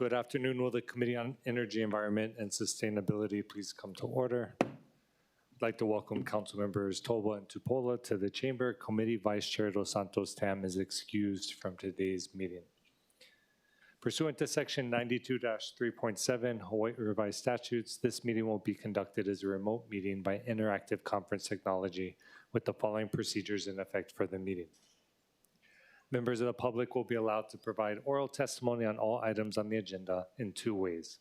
Good afternoon. Will the Committee on Energy, Environment, and Sustainability please come to order? I'd like to welcome Council Members Toba and Tupola to the Chamber. Committee Vice Chair Dos Santos Tam is excused from today's meeting. Pursuant to Section 92-3.7 Hawaii Revised Statutes, this meeting will be conducted as a remote meeting by interactive conference technology with the following procedures in effect for the meeting. Members of the public will be allowed to provide oral testimony on all items on the agenda in two ways,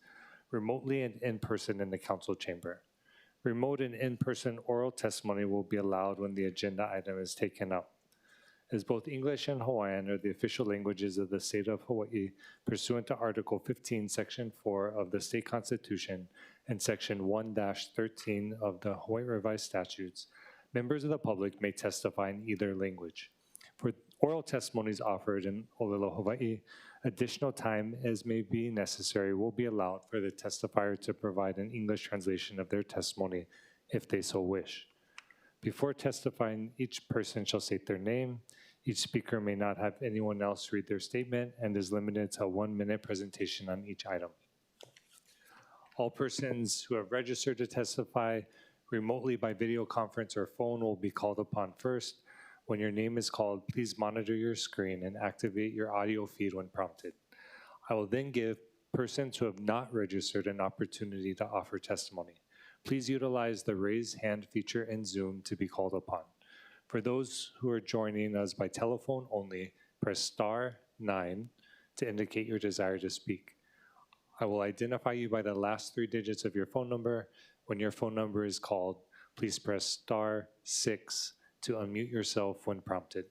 remotely and in person in the council chamber. Remote and in-person oral testimony will be allowed when the agenda item is taken up. As both English and Hawaiian are the official languages of the state of Hawaii, pursuant to Article 15, Section 4 of the state constitution and Section 1-13 of the Hawaii Revised Statutes, members of the public may testify in either language. For oral testimonies offered in Olelo, Hawaii, additional time as may be necessary will be allowed for the testifier to provide an English translation of their testimony if they so wish. Before testifying, each person shall state their name. Each speaker may not have anyone else read their statement and is limited to a 1-minute presentation on each item. All persons who have registered to testify remotely by video conference or phone will be called upon first. When your name is called, please monitor your screen and activate your audio feed when prompted. I will then give persons who have not registered an opportunity to offer testimony. Please utilize the raise hand feature in Zoom to be called upon. For those who are joining us by telephone only, press *9 to indicate your desire to speak. I will identify you by the last 3 digits of your phone number. When your phone number is called, please press *6 to unmute yourself when prompted.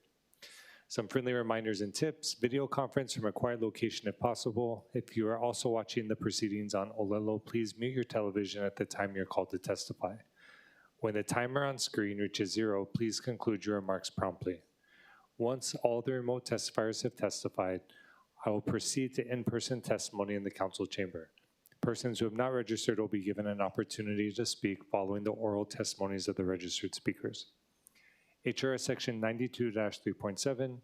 Some friendly reminders and tips: video conference from a quiet location if possible. If you are also watching the proceedings on Olelo, please mute your television at the time you're called to testify. When the timer on screen reaches 0, please conclude your remarks promptly. Once all the remote testifiers have testified, I will proceed to in-person testimony in the council chamber. Persons who have not registered will be given an opportunity to speak following the oral testimonies of the registered speakers. HRS Section 92-3.7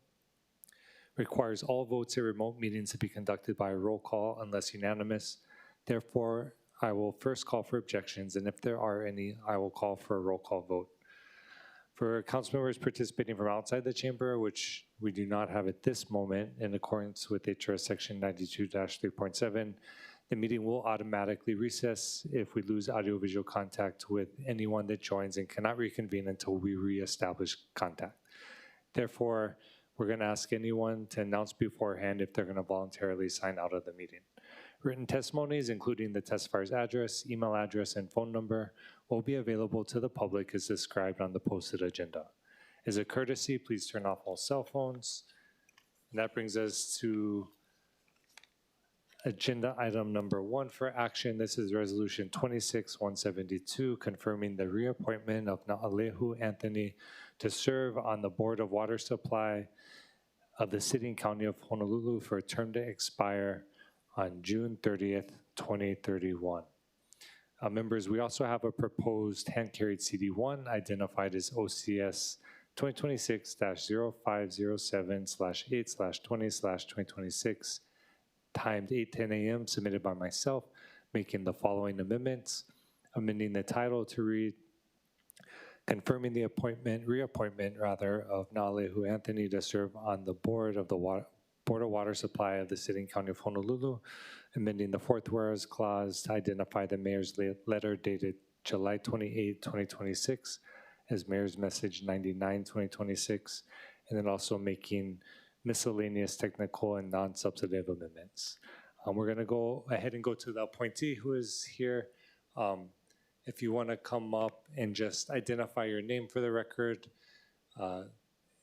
requires all votes at remote meetings to be conducted by a roll call unless unanimous. Therefore, I will first call for objections, and if there are any, I will call for a roll call vote. For council members participating from outside the chamber, which we do not have at this moment in accordance with HRS Section 92-3.7, the meeting will automatically recess if we lose audiovisual contact with anyone that joins and cannot reconvene until we reestablish contact. Therefore, we're going to ask anyone to announce beforehand if they're going to voluntarily sign out of the meeting. Written testimonies, including the testifier's address, email address, and phone number, will be available to the public as described on the posted agenda. As a courtesy, please turn off all cell phones. And that brings us to agenda item number 1 for action. This is Resolution 26-172, confirming the reappointment of Na'alehu Anthony to serve on the Board of Water Supply of the City and County of Honolulu for a term to expire on June 30th, 2031. Members, we also have a proposed hand-carried CD1 identified as OCS 2026-0507/8/20/2026, timed 8:10 a.m., submitted by myself, making the following amendments: amending the title to read, confirming the reappointment of Na'alehu Anthony to serve on the Board of Water Supply of the City and County of Honolulu, amending the 4th whereas clause to identify the mayor's letter dated July 28, 2026 as Mayor's Message 99-2026, and then also making miscellaneous technical and non-substantive amendments. We're going to go ahead and go to the appointee who is here. If you want to come up and just identify your name for the record.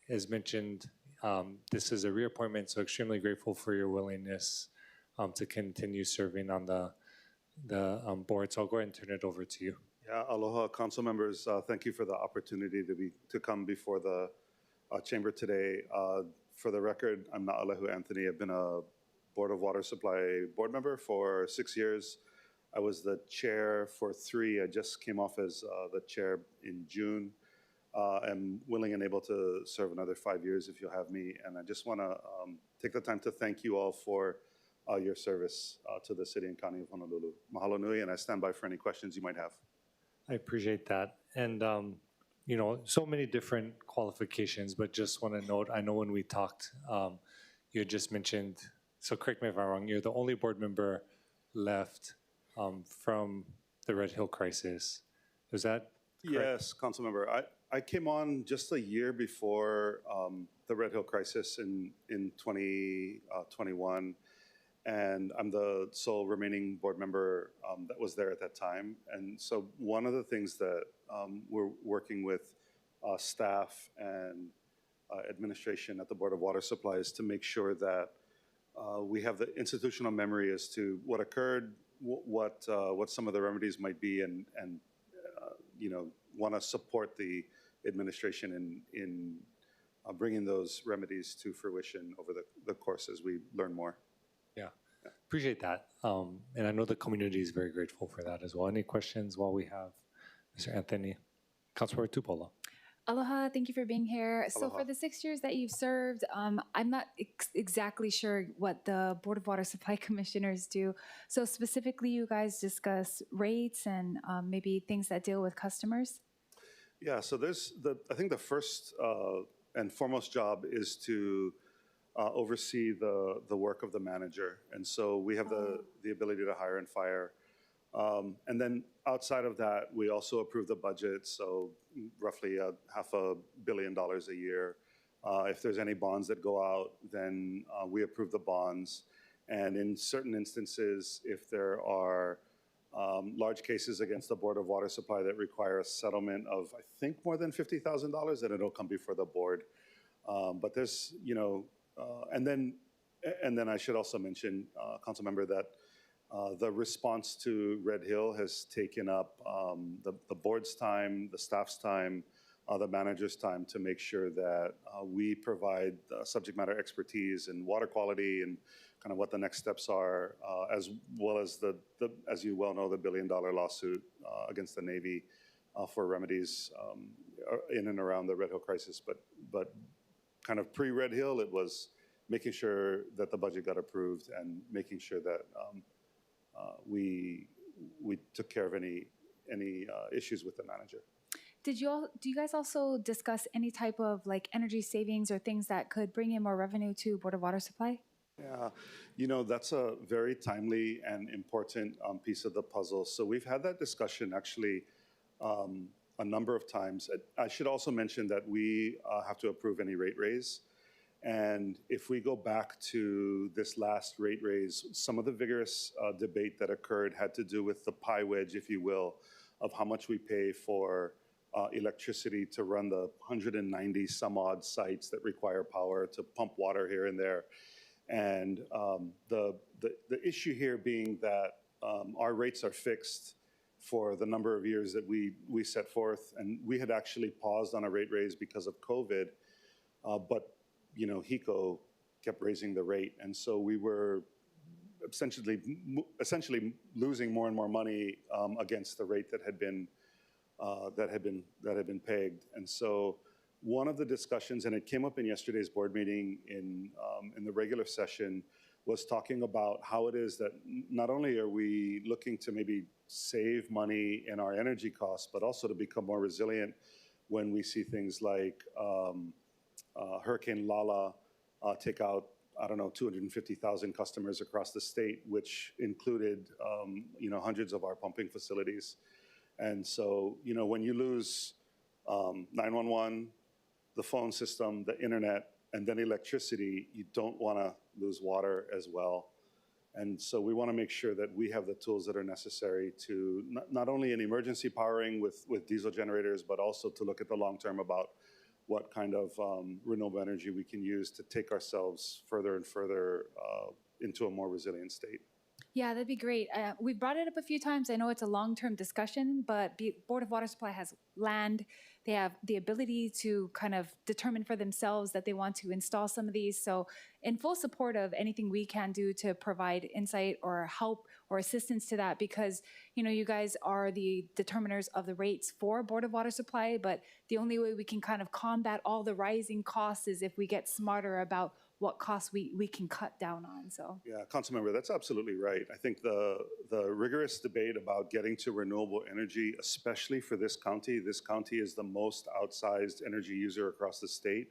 As mentioned, this is a reappointment, so extremely grateful for your willingness to continue serving on the board. So I'll go ahead and turn it over to you. Yeah, aloha, council members. Thank you for the opportunity to come before the chamber today. For the record, I'm Na'alehu Anthony. I've been a Board of Water Supply board member for 6 years. I was the chair for 3. I just came off as the chair in June. I'm willing and able to serve another 5 years if you'll have me. And I just want to take the time to thank you all for your service to the city and county of Honolulu. Mahalo nui, and I stand by for any questions you might have. I appreciate that. And, you know, so many different qualifications, but just want to note, I know when we talked, you had just mentioned, so correct me if I'm wrong, you're the only board member left from the Red Hill crisis. Is that correct? Yes, council member. I came on just a year before the Red Hill crisis in 2021, and I'm the sole remaining board member that was there at that time. And so one of the things that we're working with staff and administration at the Board of Water Supply is to make sure that we have the institutional memory as to what occurred, what some of the remedies might be, and you know, want to support the administration in bringing those remedies to fruition over the course as we learn more. Yeah, appreciate that. And I know the community is very grateful for that as well. Any questions while we have Mr. Anthony? Councilmember Tupola. Aloha, thank you for being here. So Aloha. for the 6 years that you've served, I'm not exactly sure what the Board of Water Supply Commissioners do. So specifically, you guys discuss rates and maybe things that deal with customers? Yeah, so I think the first and foremost job is to oversee the work of the manager. And so we have the ability to hire and fire. And then outside of that, we also approve the budget, so roughly $500 million a year. If there's any bonds that go out, then we approve the bonds. And in certain instances, if there are large cases against the Board of Water Supply that require a settlement of, I think, more than $50,000, then it'll come before the board. But there's, you know, and then I should also mention, council member, that the response to Red Hill has taken up the board's time, the staff's time, the manager's time to make sure that we provide subject matter expertise in water quality and kind of what the next steps are, as well as as you well know, the $1 billion lawsuit against the Navy for remedies in and around the Red Hill crisis. But kind of pre-Red Hill, it was making sure that the budget got approved and making sure that we took care of any issues with the manager. Do you guys also discuss any type of like energy savings or things that could bring in more revenue to Board of Water Supply? Yeah, you know, that's a very timely and important piece of the puzzle. So we've had that discussion actually a number of times. I should also mention that we have to approve any rate raise. And if we go back to this last rate raise, some of the vigorous debate that occurred had to do with the pie wedge, if you will, of how much we pay for electricity to run the 190 some odd sites that require power to pump water here and there. And the issue here being that our rates are fixed for the number of years that we set forth. And we had actually paused on a rate raise because of COVID, but you know, HECO kept raising the rate. And so we were essentially losing more and more money against the rate that had been pegged. And so one of the discussions, and it came up in yesterday's board meeting in the regular session, was talking about how it is that not only are we looking to maybe save money in our energy costs, but also to become more resilient when we see things like Hurricane Lala take out, I don't know, 250,000 customers across the state, which included, you know, hundreds of our pumping facilities. And so, you know, when you lose 911, the phone system, the internet, and then electricity, you don't want to lose water as well. And so we want to make sure that we have the tools that are necessary to not only in emergency powering with diesel generators, but also to look at the long term about what kind of renewable energy we can use to take ourselves further and further into a more resilient state. Yeah, that'd be great. We've brought it up a few times. I know it's a long-term discussion, but Board of Water Supply has land. They have the ability to kind of determine for themselves that they want to install some of these. So in full support of anything we can do to provide insight or help or assistance to that, because, you know, you guys are the determiners of the rates for Board of Water Supply, but the only way we can kind of combat all the rising costs is if we get smarter about what costs we can cut down on, so. Yeah, Councilmember, that's absolutely right. I think the rigorous debate about getting to renewable energy, especially for this county is the most outsized energy user across the state.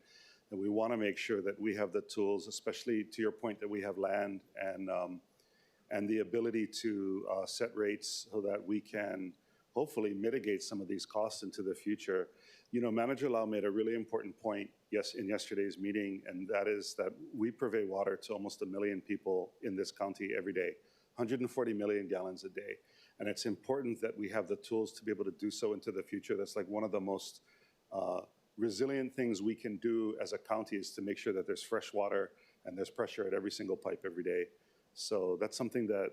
And we want to make sure that we have the tools, especially to your point that we have land and the ability to set rates so that we can hopefully mitigate some of these costs into the future. You know, Manager Lau made a really important point in yesterday's meeting, and that is that we purvey water to almost 1 million people in this county every day, 140 million gallons a day. And it's important that we have the tools to be able to do so into the future. That's like one of the most resilient things we can do as a county, is to make sure that there's fresh water and there's pressure at every single pipe every day. So that's something that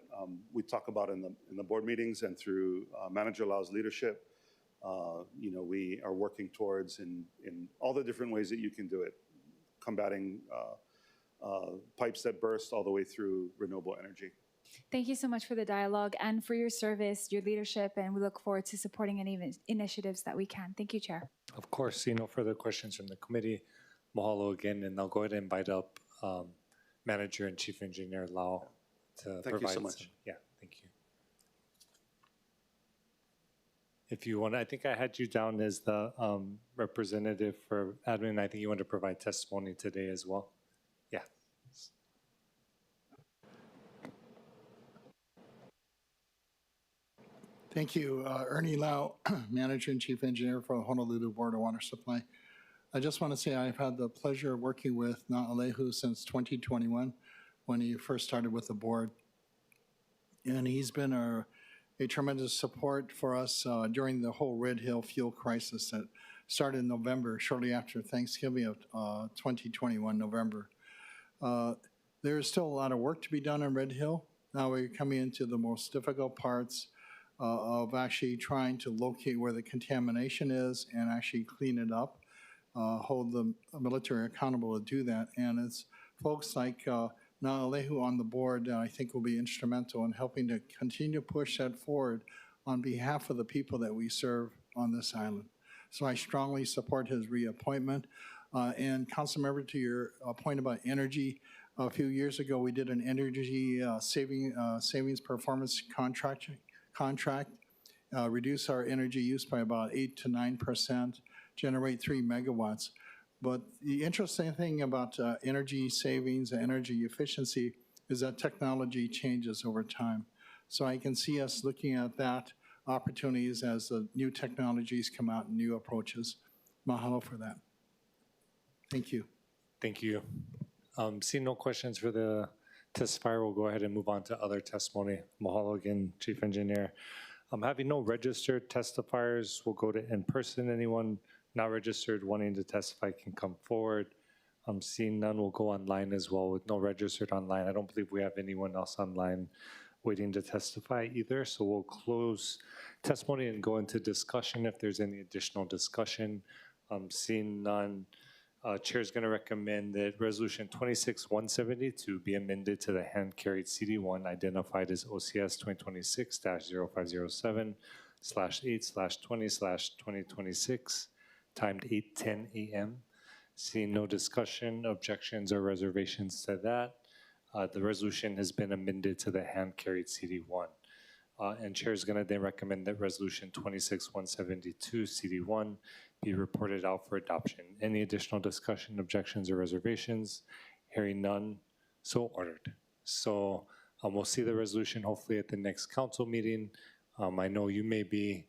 we talk about in the board meetings and through Manager Lau's leadership. You know, we are working towards in all the different ways that you can do it, combating pipes that burst all the way through renewable energy. Thank you so much for the dialogue and for your service, your leadership, and we look forward to supporting any initiatives that we can. Thank you, Chair. Of course, seeing no further questions from the committee, mahalo again, and I'll go ahead and invite up Manager and Chief Engineer Lau to Thank you so provide much. yeah, thank you. If you want, I think I had you down as the representative for admin. I think you want to provide testimony today as well. Yeah. Thank you. Ernie Lau, Manager and Chief Engineer for the Honolulu Board of Water Supply. I just want to say I've had the pleasure of working with Na'alehu since 2021 when he first started with the board. And he's been a tremendous support for us during the whole Red Hill fuel crisis that started in November, shortly after Thanksgiving of 2021, November. There is still a lot of work to be done on Red Hill. Now we're coming into the most difficult parts of actually trying to locate where the contamination is and actually clean it up, hold the military accountable to do that. And it's folks like Na'alehu on the board that I think will be instrumental in helping to continue to push that forward on behalf of the people that we serve on this island. So I strongly support his reappointment. And Councilmember, to your point about energy, a few years ago we did an energy savings performance contract, reduce our energy use by about 8 to 9%, generate 3 megawatts. But the interesting thing about energy savings and energy efficiency is that technology changes over time. So I can see us looking at that opportunities as the new technologies come out and new approaches. Mahalo for that. Thank you. Thank you. Seeing no questions for the testifier, we'll go ahead and move on to other testimony. Mahalo again, Chief Engineer. Having no registered testifiers, we'll go to in-person. Anyone not registered wanting to testify can come forward. Seeing none, we'll go online as well with no registered online. I don't believe we have anyone else online waiting to testify either. So we'll close testimony and go into discussion if there's any additional discussion. Seeing none, Chair is going to recommend that Resolution 26-172 be amended to the hand-carried CD1 identified as OCS 2026-0507/8/20/2026, timed 8:10 a.m. Seeing no discussion, objections, or reservations to that, the resolution has been amended to the hand-carried CD1. And Chair is going to then recommend that Resolution 26-172 CD1 be reported out for adoption. Any additional discussion, objections, or reservations? Hearing none, so ordered. So we'll see the resolution hopefully at the next council meeting. I know you may be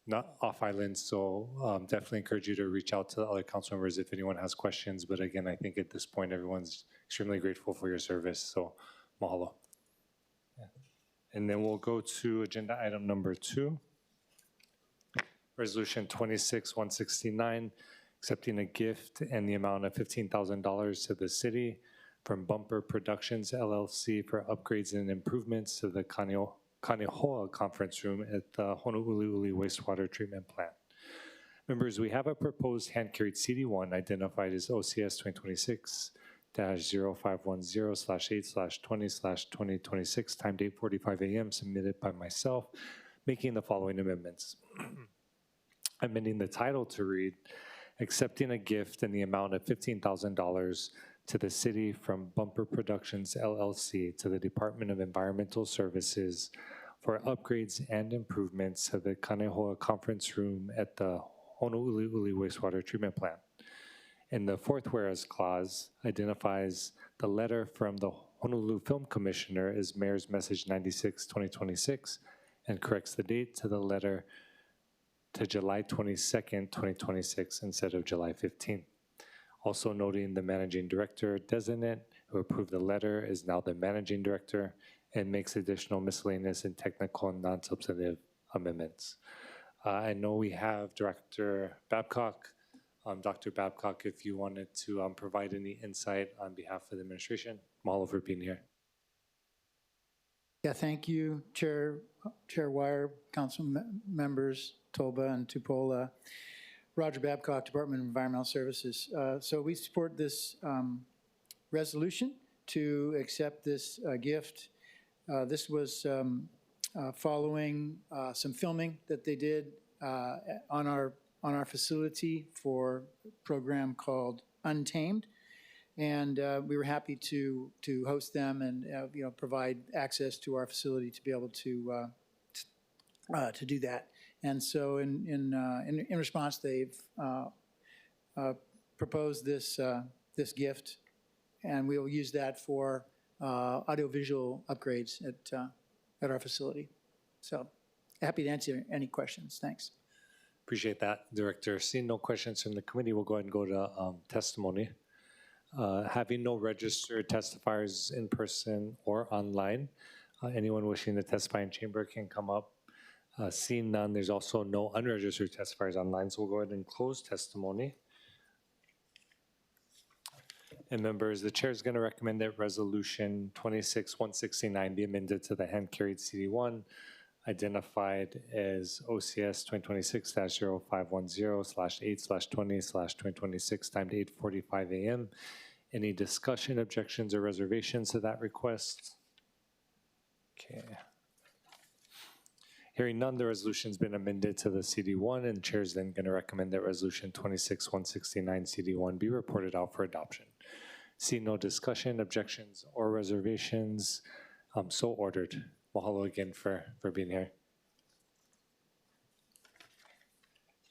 not off island, so definitely encourage you to reach out to the other council members if anyone has questions. But again, I think at this point, everyone's extremely grateful for your service, so mahalo. Yeah. And then we'll go to agenda item number 2. Resolution 26-169, accepting a gift in the amount of $15,000 to the city from Bumper Productions LLC for upgrades and improvements to the Kaneohe Conference Room at the Honolulu Wastewater Treatment Plant. Members, we have a proposed hand-carried CD1 identified as OCS 2026-0510/8/20/2026, timed 8:45 a.m., submitted by myself, making the following amendments. Amending the title to read, accepting a gift in the amount of $15,000 to the city from Bumper Productions LLC to the Department of Environmental Services for upgrades and improvements to the Kanehoa Conference Room at the Honolulu wastewater treatment plant. And the fourth whereas clause identifies the letter from the Honolulu Film Commissioner as Mayor's Message 96, 2026, and corrects the date to the letter to July 22nd, 2026, instead of July 15th. Also noting the managing director designate who approved the letter is now the managing director and makes additional miscellaneous and technical and non-substantive amendments. I know we have Director Babcock. Dr. Babcock, if you wanted to provide any insight on behalf of the administration, mahalo for being here. Yeah, thank you, Chair Wire, Council members Tolba and Tupola. Roger Babcock, Department of Environmental Services. So we support this resolution to accept this gift. This was following some filming that they did on our facility for a program called Untamed. And we were happy to host them and provide access to our facility to be able to do that. And so in response, they've proposed this gift, and we will use that for audiovisual upgrades at our facility. So happy to answer any questions. Thanks. Appreciate that, Director. Seeing no questions from the committee, we'll go ahead and go to testimony. Having no registered testifiers in person or online, anyone wishing to testify in chamber can come up. Seeing none, there's also no unregistered testifiers online, so we'll go ahead and close testimony. And members, the chair is going to recommend that Resolution 26-169 be amended to the hand-carried CD1, identified as OCS 2026-0510/8/20/2026, timed 8:45 a.m. Any discussion, objections, or reservations to that request? Okay. Hearing none, the resolution's been amended to the CD1, and chair is then going to recommend that Resolution 26-169 CD1 be reported out for adoption. See no discussion, objections, or reservations. So ordered. Mahalo again for being here.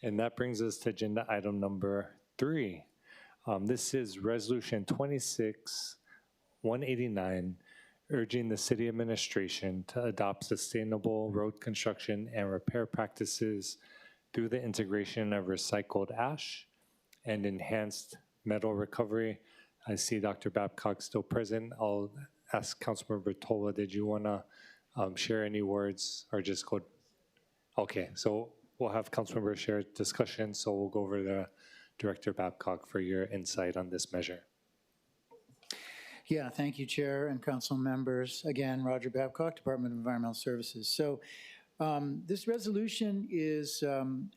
And that brings us to agenda item number 3. This is Resolution 26-189, urging the city administration to adopt sustainable road construction and repair practices through the integration of recycled ash and enhanced metal recovery. I see Dr. Babcock still present. I'll ask Councilmember Tola, did you want to share any words or just go? Okay, so we'll have Councilmember share discussion, so we'll go over to Director Babcock for your insight on this measure. Yeah, thank you, Chair and Council members. Again, Roger Babcock, Department of Environmental Services. So this resolution is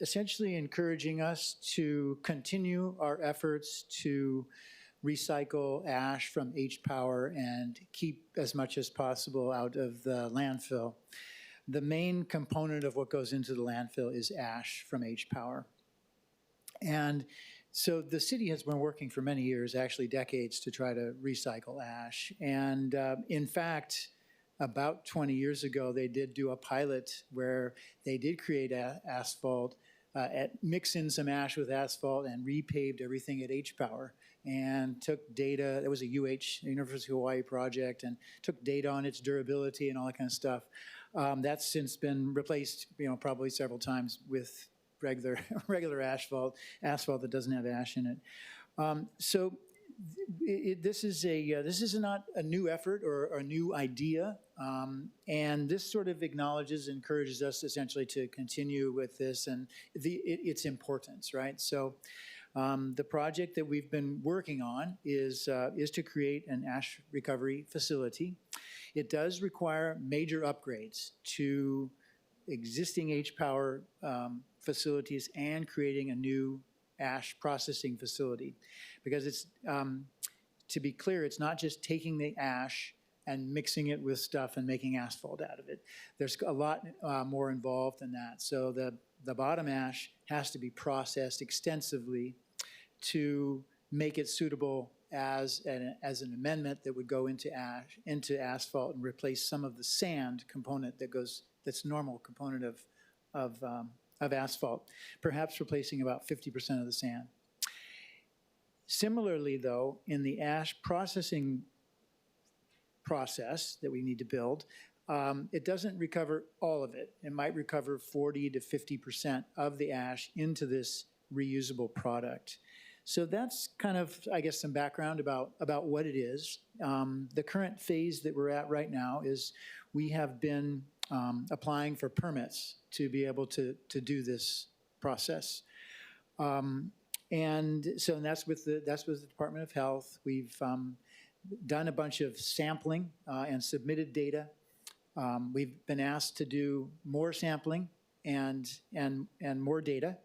essentially encouraging us to continue our efforts to recycle ash from H-Power and keep as much as possible out of the landfill. The main component of what goes into the landfill is ash from H-Power. And so the city has been working for many years, actually decades, to try to recycle ash. And in fact, about 20 years ago, they did do a pilot where they did create asphalt, mix in some ash with asphalt and repaved everything at H-Power and took data. It was a University of Hawaii project, and took data on its durability and all that kind of stuff. That's since been replaced, probably several times with regular asphalt that doesn't have ash in it. So this is not a new effort or a new idea, and this sort of acknowledges, encourages us essentially to continue with this and its importance, right? So the project that we've been working on is to create an ash recovery facility. It does require major upgrades to existing H-Power facilities and creating a new ash processing facility. Because it's, to be clear, it's not just taking the ash and mixing it with stuff and making asphalt out of it. There's a lot more involved than that. So the bottom ash has to be processed extensively to make it suitable as an amendment that would go into asphalt and replace some of the sand component that's normal component of asphalt, perhaps replacing about 50% of the sand. Similarly, though, in the ash processing process that we need to build, it doesn't recover all of it. It might recover 40 to 50% of the ash into this reusable product. So that's kind of, I guess, some background about what it is. The current phase that we're at right now is we have been applying for permits to be able to do this process. And that's with the Department of Health. We've done a bunch of sampling and submitted data. We've been asked to do more sampling and more data.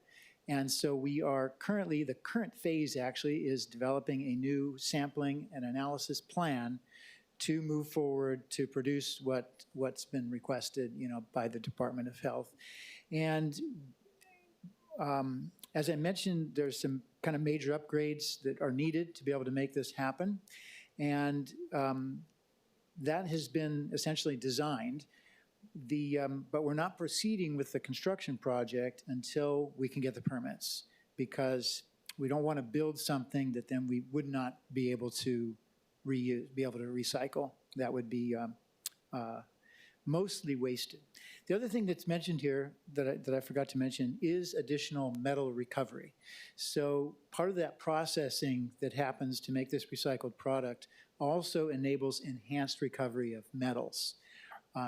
And so we are currently, the current phase actually is developing a new sampling and analysis plan to move forward to produce what's been requested, by the Department of Health. And as I mentioned, there's some kind of major upgrades that are needed to be able to make this happen. And that has been essentially designed. But we're not proceeding with the construction project until we can get the permits, because we don't want to build something that then we would not be able to reuse, be able to recycle. That would be mostly wasted. The other thing that's mentioned here that I forgot to mention is additional metal recovery. So part of that processing that happens to make this recycled product also enables enhanced recovery of metals.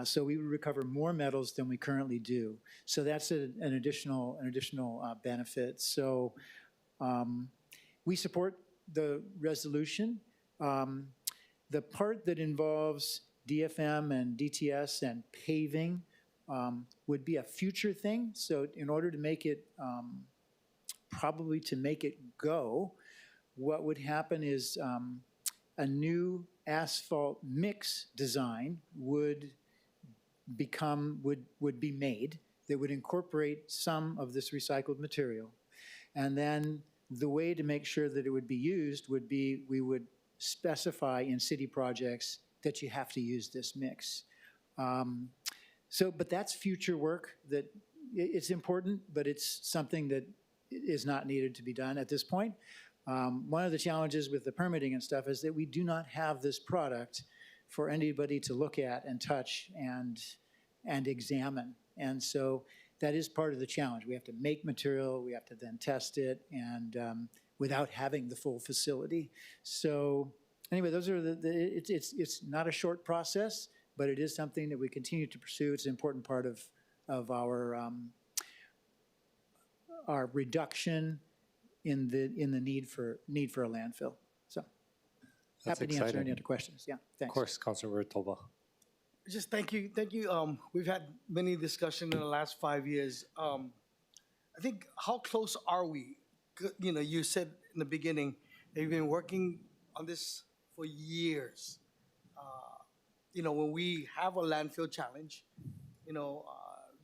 So we would recover more metals than we currently do. So that's an additional benefit. So we support the resolution. The part that involves DFM and DTS and paving would be a future thing. So in order to make it, probably to make it go, what would happen is a new asphalt mix design would be made that would incorporate some of this recycled material. And then the way to make sure that it would be used would be, we would specify in city projects that you have to use this mix. But that's future work that it's important, but it's something that is not needed to be done at this point. One of the challenges with the permitting and stuff is that we do not have this product for anybody to look at and touch and examine. And so that is part of the challenge. We have to make material, we have to then test it, and without having the full facility. So anyway, those are it's not a short process, but it is something that we continue to pursue. It's an important part of our reduction in the need for a landfill. So That's Happy to answer any exciting. other questions. Yeah, Of thanks. course, Councilmember Toba. Just thank you. We've had many discussions in the last 5 years. I think, how close are we? You said in the beginning that you've been working on this for years. When we have a landfill challenge,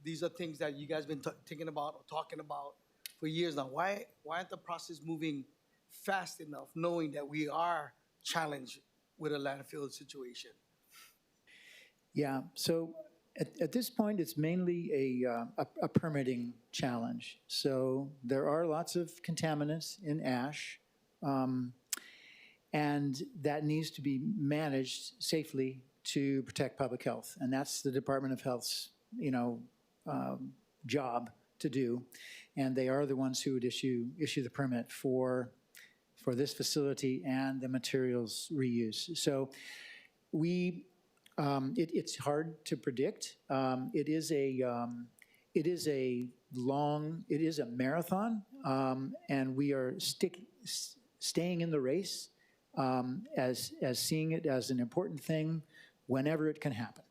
these are things that you guys been thinking about or talking about for years now. Why aren't the process moving fast enough, knowing that we are challenged with a landfill situation? Yeah, so at this point, it's mainly a permitting challenge. So there are lots of contaminants in ash, and that needs to be managed safely to protect public health. And that's the Department of Health's, job to do. And they are the ones who would issue the permit for this facility and the materials reuse. So it's hard to predict. It is a marathon, and we are staying in the race as seeing it as an important thing whenever it can happen.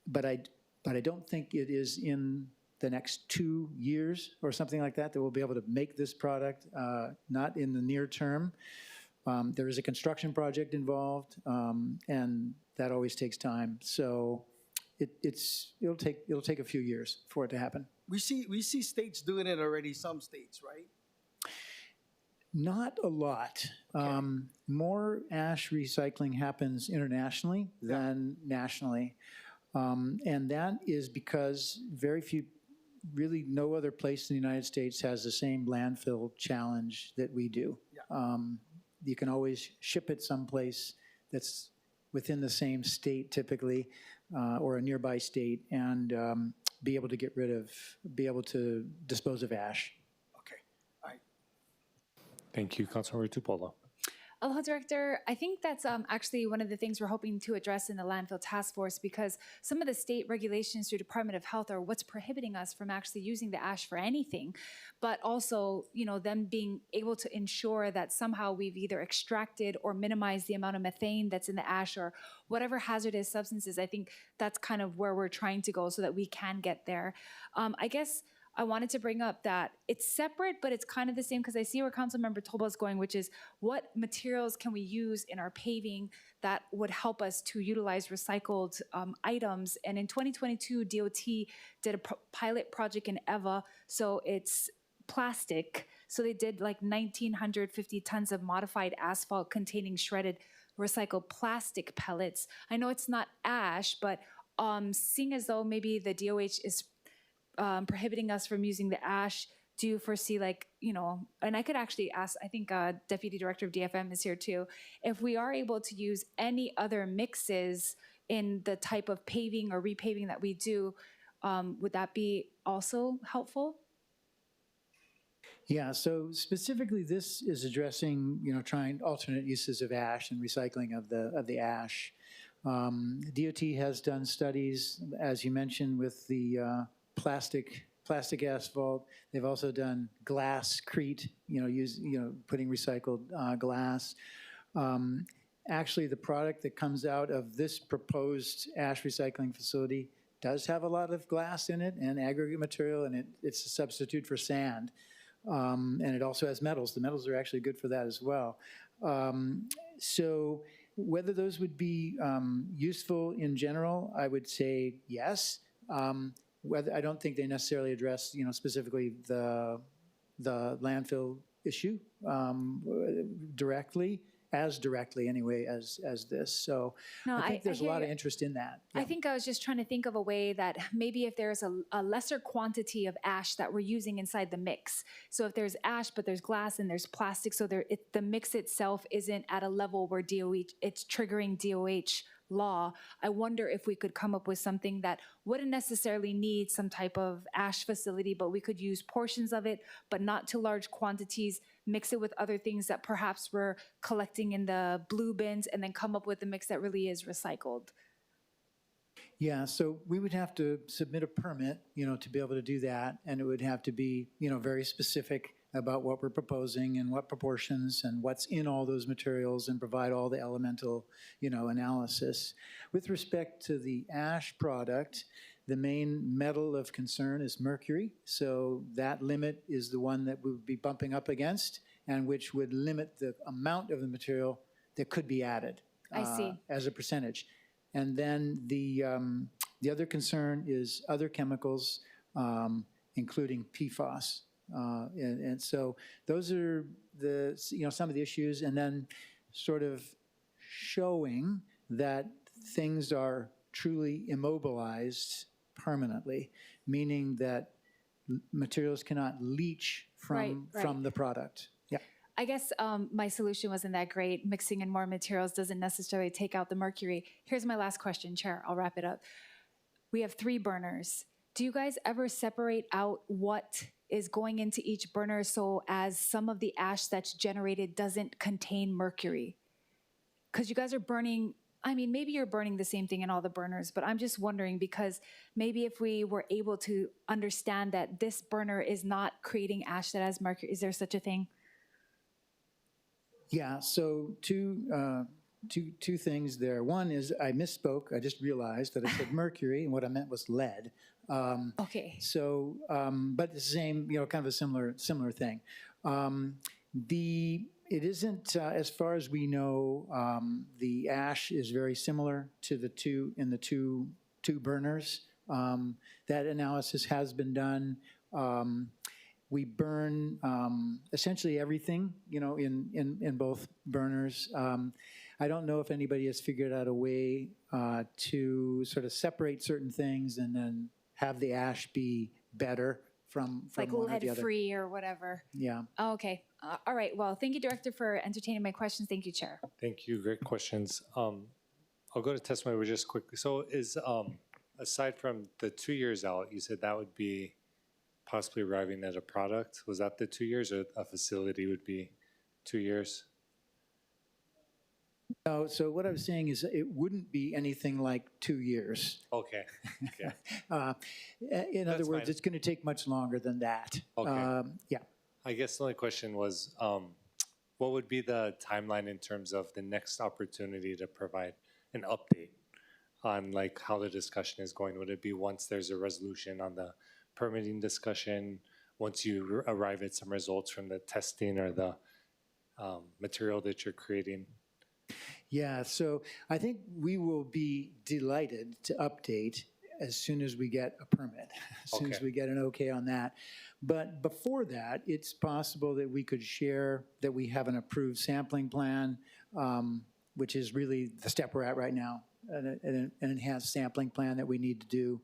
But I don't think it is in the next 2 years or something like that we'll be able to make this product, not in the near term. There is a construction project involved, and that always takes time. So it'll take a few years for it to happen. We see states doing it already, some states, right? Not a lot. More ash recycling happens internationally than nationally. And that is because very few, really no other place in the United States has the same landfill challenge that we do. You can always ship it someplace that's within the same state typically, or a nearby state, and be able to dispose of ash. Okay, all right. Thank you, Councilmember Tupolo. Aloha, Director. I think that's actually one of the things we're hoping to address in the landfill task force, because some of the state regulations through Department of Health are what's prohibiting us from actually using the ash for anything, but also, you know, them being able to ensure that somehow we've either extracted or minimized the amount of methane that's in the ash or whatever hazardous substances. I think that's kind of where we're trying to go so that we can get there. I guess I wanted to bring up that it's separate, but it's kind of the same, because I see where Councilmember Tolba is going, which is what materials can we use in our paving that would help us to utilize recycled items. And in 2022, DOT did a pilot project in EVA, so it's plastic. So they did like 1,950 tons of modified asphalt containing shredded recycled plastic pellets. I know it's not ash, but seeing as though maybe the DOH is prohibiting us from using the ash, do you foresee, like, you know, and I could actually ask, I think Deputy Director of DFM is here too, if we are able to use any other mixes in the type of paving or repaving that we do, would that be also helpful? Yeah, so specifically this is addressing, you know, trying alternate uses of ash and recycling of the ash. DOT has done studies, as you mentioned, with the plastic asphalt. They've also done glasscrete, putting recycled glass. Actually, the product that comes out of this proposed ash recycling facility does have a lot of glass in it and aggregate material, and it's a substitute for sand. And it also has metals. The metals are actually good for that as well. So whether those would be useful in general, I would say yes. I don't think they necessarily address, specifically the landfill issue directly anyway as this. So No, I think there's a hear lot you. of interest in that. I think I was just trying to think of a way that maybe if there's a lesser quantity of ash that we're using inside the mix. So if there's ash, but there's glass and there's plastic, so the mix itself isn't at a level where it's triggering DOH law. I wonder if we could come up with something that wouldn't necessarily need some type of ash facility, but we could use portions of it, but not to large quantities, mix it with other things that perhaps we're collecting in the blue bins, and then come up with a mix that really is recycled. Yeah, so we would have to submit a permit, to be able to do that, and it would have to be, very specific about what we're proposing and what proportions and what's in all those materials, and provide all the elemental, analysis. With respect to the ash product, the main metal of concern is mercury, so that limit is the one that we would be bumping up against, and which would limit the amount of the material that could be added. I see. As a percentage. And then the other concern is other chemicals, including PFAS. And so those are some of the issues, and then sort of showing that things are truly immobilized permanently, meaning that materials cannot leach from the product. Yeah. I guess my solution wasn't that great. Mixing in more materials doesn't necessarily take out the mercury. Here's my last question, Chair. I'll wrap it up. We have 3 burners. Do you guys ever separate out what is going into each burner so as some of the ash that's generated doesn't contain mercury? Because you guys are burning, maybe you're burning the same thing in all the burners, but I'm just wondering, because maybe if we were able to understand that this burner is not creating ash that has mercury, is there such a thing? Yeah, so two things there. One is I misspoke. I just realized that I said mercury, and what I meant was lead. Okay. So, but the same, kind of a similar thing. It isn't, as far as we know, the ash is very similar to the two burners. That analysis has been done. We burn essentially everything, in both burners. I don't know if anybody has figured out a way to sort of separate certain things and then have the ash be better from Like one or the lead other. free or whatever. Yeah. Oh, okay. All right. Well, thank you, Director, for entertaining my questions. Thank you, Chair. Thank you. Great questions. I'll go to testimony just quickly. So is, aside from the 2 years out, you said that would be possibly arriving at a product. Was that the 2 years, or a facility would be 2 years? No, so what I was saying is it wouldn't be anything like 2 years. Okay. Okay. In other That's words, fine. it's going to take much longer than that. Okay. Yeah. I guess the only question was, what would be the timeline in terms of the next opportunity to provide an update on like how the discussion is going? Would it be once there's a resolution on the permitting discussion, once you arrive at some results from the testing or the material that you're creating? Yeah, so I think we will be delighted to update as soon as we get a permit, as soon as Okay. we get an okay on that. But before that, it's possible that we could share that we have an approved sampling plan, which is really the step we're at right now, an enhanced sampling plan that we need to do.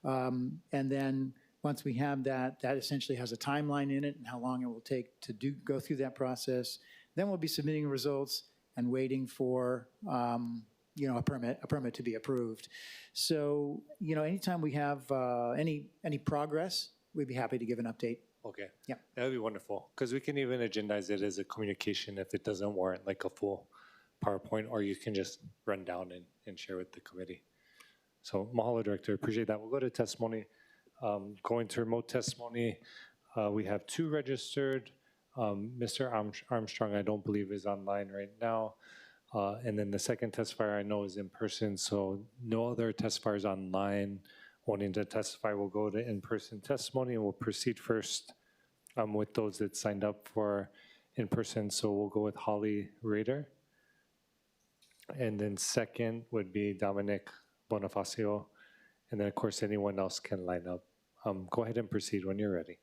And then once we have that, that essentially has a timeline in it and how long it will take to go through that process. Then we'll be submitting results and waiting for a permit to be approved. So anytime we have any progress, we'd be happy to give an update. Okay. Yeah. That would be wonderful, because we can even agendize it as a communication if it doesn't warrant like a full PowerPoint, or you can just run down and share with the committee. So mahalo, Director, appreciate that. We'll go to testimony. Going to remote testimony, we have 2 registered. Mr. Armstrong, I don't believe is online right now. And then the second testifier I know is in person, so no other testifiers online wanting to testify. We'll go to in-person testimony, and we'll proceed first with those that signed up for in-person. So we'll go with Holly Rader. And then second would be Dominic Bonifacio. And then, of course, anyone else can line up. Go ahead and proceed when you're ready.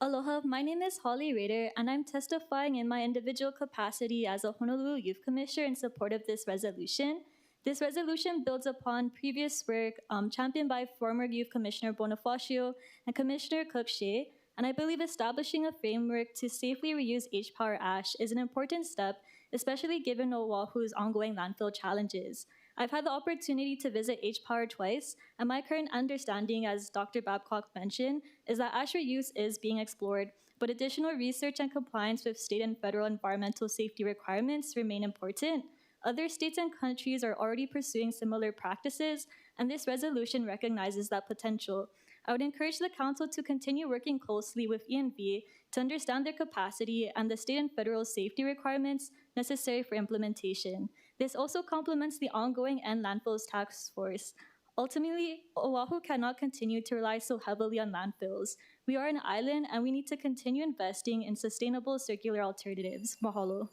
Aloha, my name is Holly Rader, and I'm testifying in my individual capacity as a Honolulu Youth Commissioner in support of this resolution. This resolution builds upon previous work championed by former Youth Commissioner Bonifacio and Commissioner Cook-Shea, and I believe establishing a framework to safely reuse H-Power ash is an important step, especially given Oahu's ongoing landfill challenges. I've had the opportunity to visit H-Power twice, and my current understanding, as Dr. Babcock mentioned, is that ash reuse is being explored, but additional research and compliance with state and federal environmental safety requirements remain important. Other states and countries are already pursuing similar practices, and this resolution recognizes that potential. I would encourage the Council to continue working closely with ENV to understand their capacity and the state and federal safety requirements necessary for implementation. This also complements the ongoing End Landfills Task Force. Ultimately, Oahu cannot continue to rely so heavily on landfills. We are an island, and we need to continue investing in sustainable circular alternatives. Mahalo.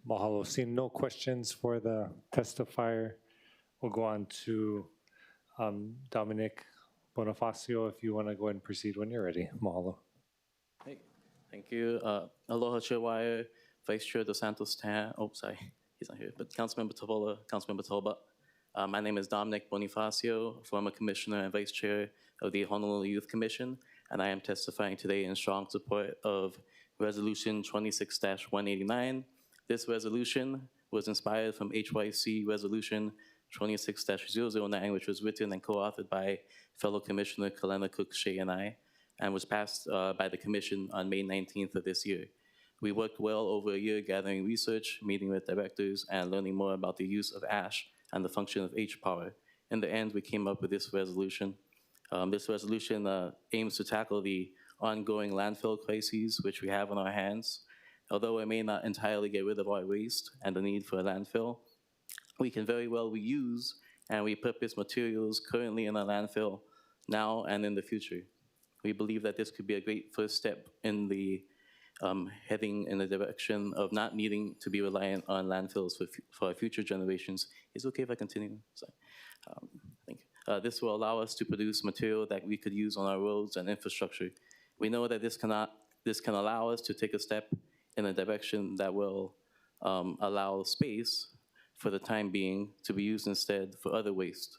Mahalo. Seeing no questions for the testifier, we'll go on to Dominic Bonifacio, if you want to go ahead and proceed when you're ready. Mahalo. Hey, thank you. Aloha, Chair Wire, Vice Chair Dos Santos Tan. Oh, sorry, he's not here. But Councilmember Tavola, Councilmember Talbot. My name is Dominic Bonifacio, former Commissioner and Vice Chair of the Honolulu Youth Commission, and I am testifying today in strong support of Resolution 26-189. This resolution was inspired from HYC Resolution 26-009, which was written and co-authored by fellow Commissioner Kalena Cook-Shea and I, and was passed by the Commission on May 19th of this year. We worked well over a year gathering research, meeting with directors, and learning more about the use of ash and the function of H-Power. In the end, we came up with this resolution. This resolution aims to tackle the ongoing landfill crises which we have on our hands. Although it may not entirely get rid of our waste and the need for a landfill, we can very well reuse and repurpose materials currently in a landfill now and in the future. We believe that this could be a great first step in the heading in the direction of not needing to be reliant on landfills for our future generations. Is it okay if I continue? Sorry. Thank you. This will allow us to produce material that we could use on our roads and infrastructure. We know that this can allow us to take a step in a direction that will allow space for the time being to be used instead for other waste.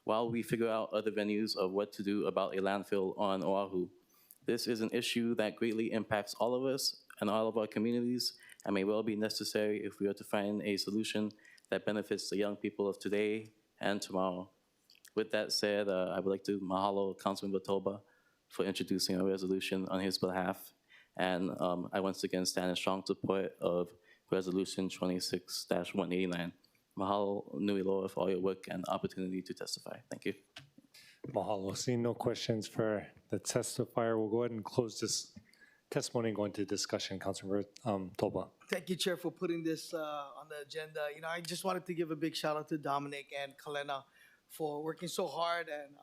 While we figure out other venues of what to do about a landfill on Oahu, this is an issue that greatly impacts all of us and all of our communities and may well be necessary if we are to find a solution that benefits the young people of today and tomorrow. With that said, I would like to mahalo Councilmember Toba for introducing a resolution on his behalf. And I once again stand in strong support of Resolution 26-189. Mahalo nui loa for all your work and opportunity to testify. Thank you. Mahalo. Seeing no questions for the testifier, we'll go ahead and close this testimony and go into discussion. Councilmember Toba. Thank you, Chair, for putting this on the agenda. You know, I just wanted to give a big shout out to Dominic and Kalena for working so hard and,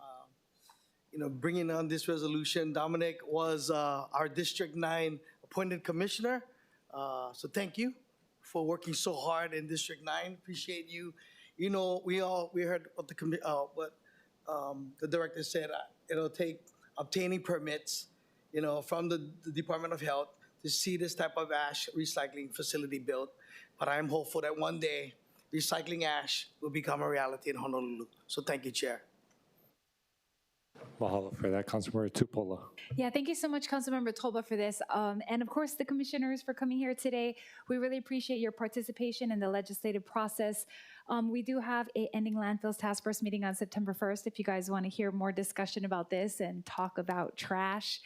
you know, bringing on this resolution. Dominic was our District 9 appointed commissioner. So thank you for working so hard in District 9. Appreciate you. You know, we heard what the director said. It'll take obtaining permits, you know, from the Department of Health to see this type of ash recycling facility built. But I'm hopeful that one day recycling ash will become a reality in Honolulu. So thank you, Chair. Mahalo for that. Councilmember Tupola. Yeah, thank you so much, Councilmember Toba, for this. And of course, the commissioners for coming here today. We really appreciate your participation in the legislative process. We do have a Ending Landfills Task Force meeting on September 1st if you guys want to hear more discussion about this and talk about trash.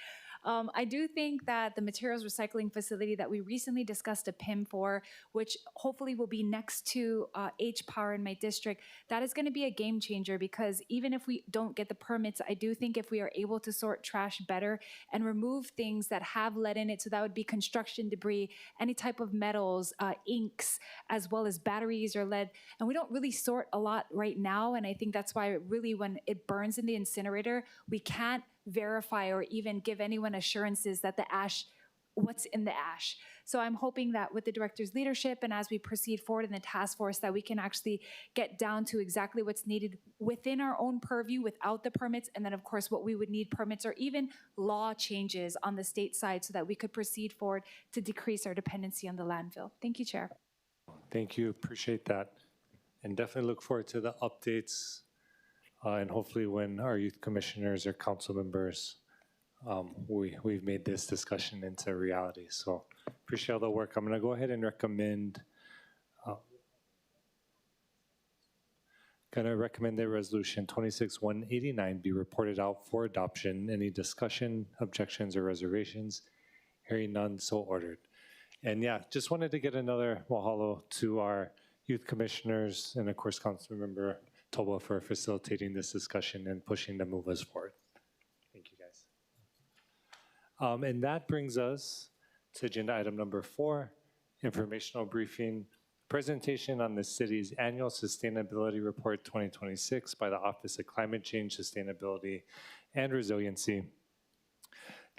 I do think that the materials recycling facility that we recently discussed a PIM for, which hopefully will be next to H Power in my district, that is going to be a game changer because even if we don't get the permits, I do think if we are able to sort trash better and remove things that have lead in it, so that would be construction debris, any type of metals, inks, as well as batteries or lead. And we don't really sort a lot right now. And I think that's why really when it burns in the incinerator, we can't verify or even give anyone assurances that the ash, what's in the ash. So I'm hoping that with the director's leadership and as we proceed forward in the task force that we can actually get down to exactly what's needed within our own purview without the permits, and then of course what we would need permits or even law changes on the state side so that we could proceed forward to decrease our dependency on the landfill. Thank you, Chair. Thank you. Appreciate that. And definitely look forward to the updates. And hopefully when our youth commissioners or council members, we've made this discussion into reality. So appreciate all the work. I'm going to go ahead and recommend that resolution 26-189 be reported out for adoption. Any discussion, objections, or reservations? Hearing none, so ordered. And yeah, just wanted to get another mahalo to our youth commissioners and of course Councilmember Toba for facilitating this discussion and pushing to move us forward. Thank you, guys. And that brings us to agenda item number 4, informational briefing, presentation on the city's annual sustainability report 2026 by the Office of Climate Change, Sustainability, and Resiliency.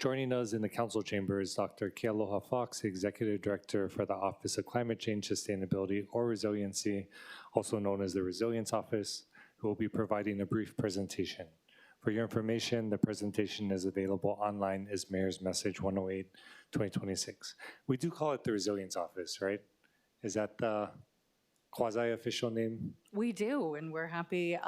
Joining us in the council chamber is Dr. Kealoha Fox, Executive Director for the Office of Climate Change, Sustainability, or Resiliency, also known as the Resilience Office, who will be providing a brief presentation. For your information, the presentation is available online as Mayor's Message 108-2026. We do call it the Resilience Office, right? Is that the quasi-official name? We do, and we're happy,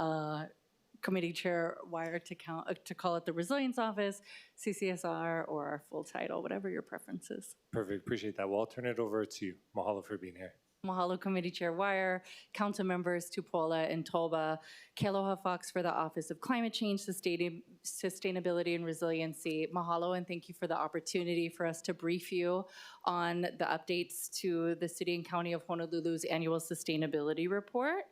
Committee Chair Wire, to call it the Resilience Office, CCSR, or our full title, whatever your preference is. Perfect, appreciate that. Well, I'll turn it over to you. Mahalo for being here. Mahalo, Committee Chair Wire, Council Members Tupola and Toba, Kealoha Fox for the Office of Climate Change, Sustainability, and Resiliency. Mahalo, and thank you for the opportunity for us to brief you on the updates to the City and County of Honolulu's annual sustainability report.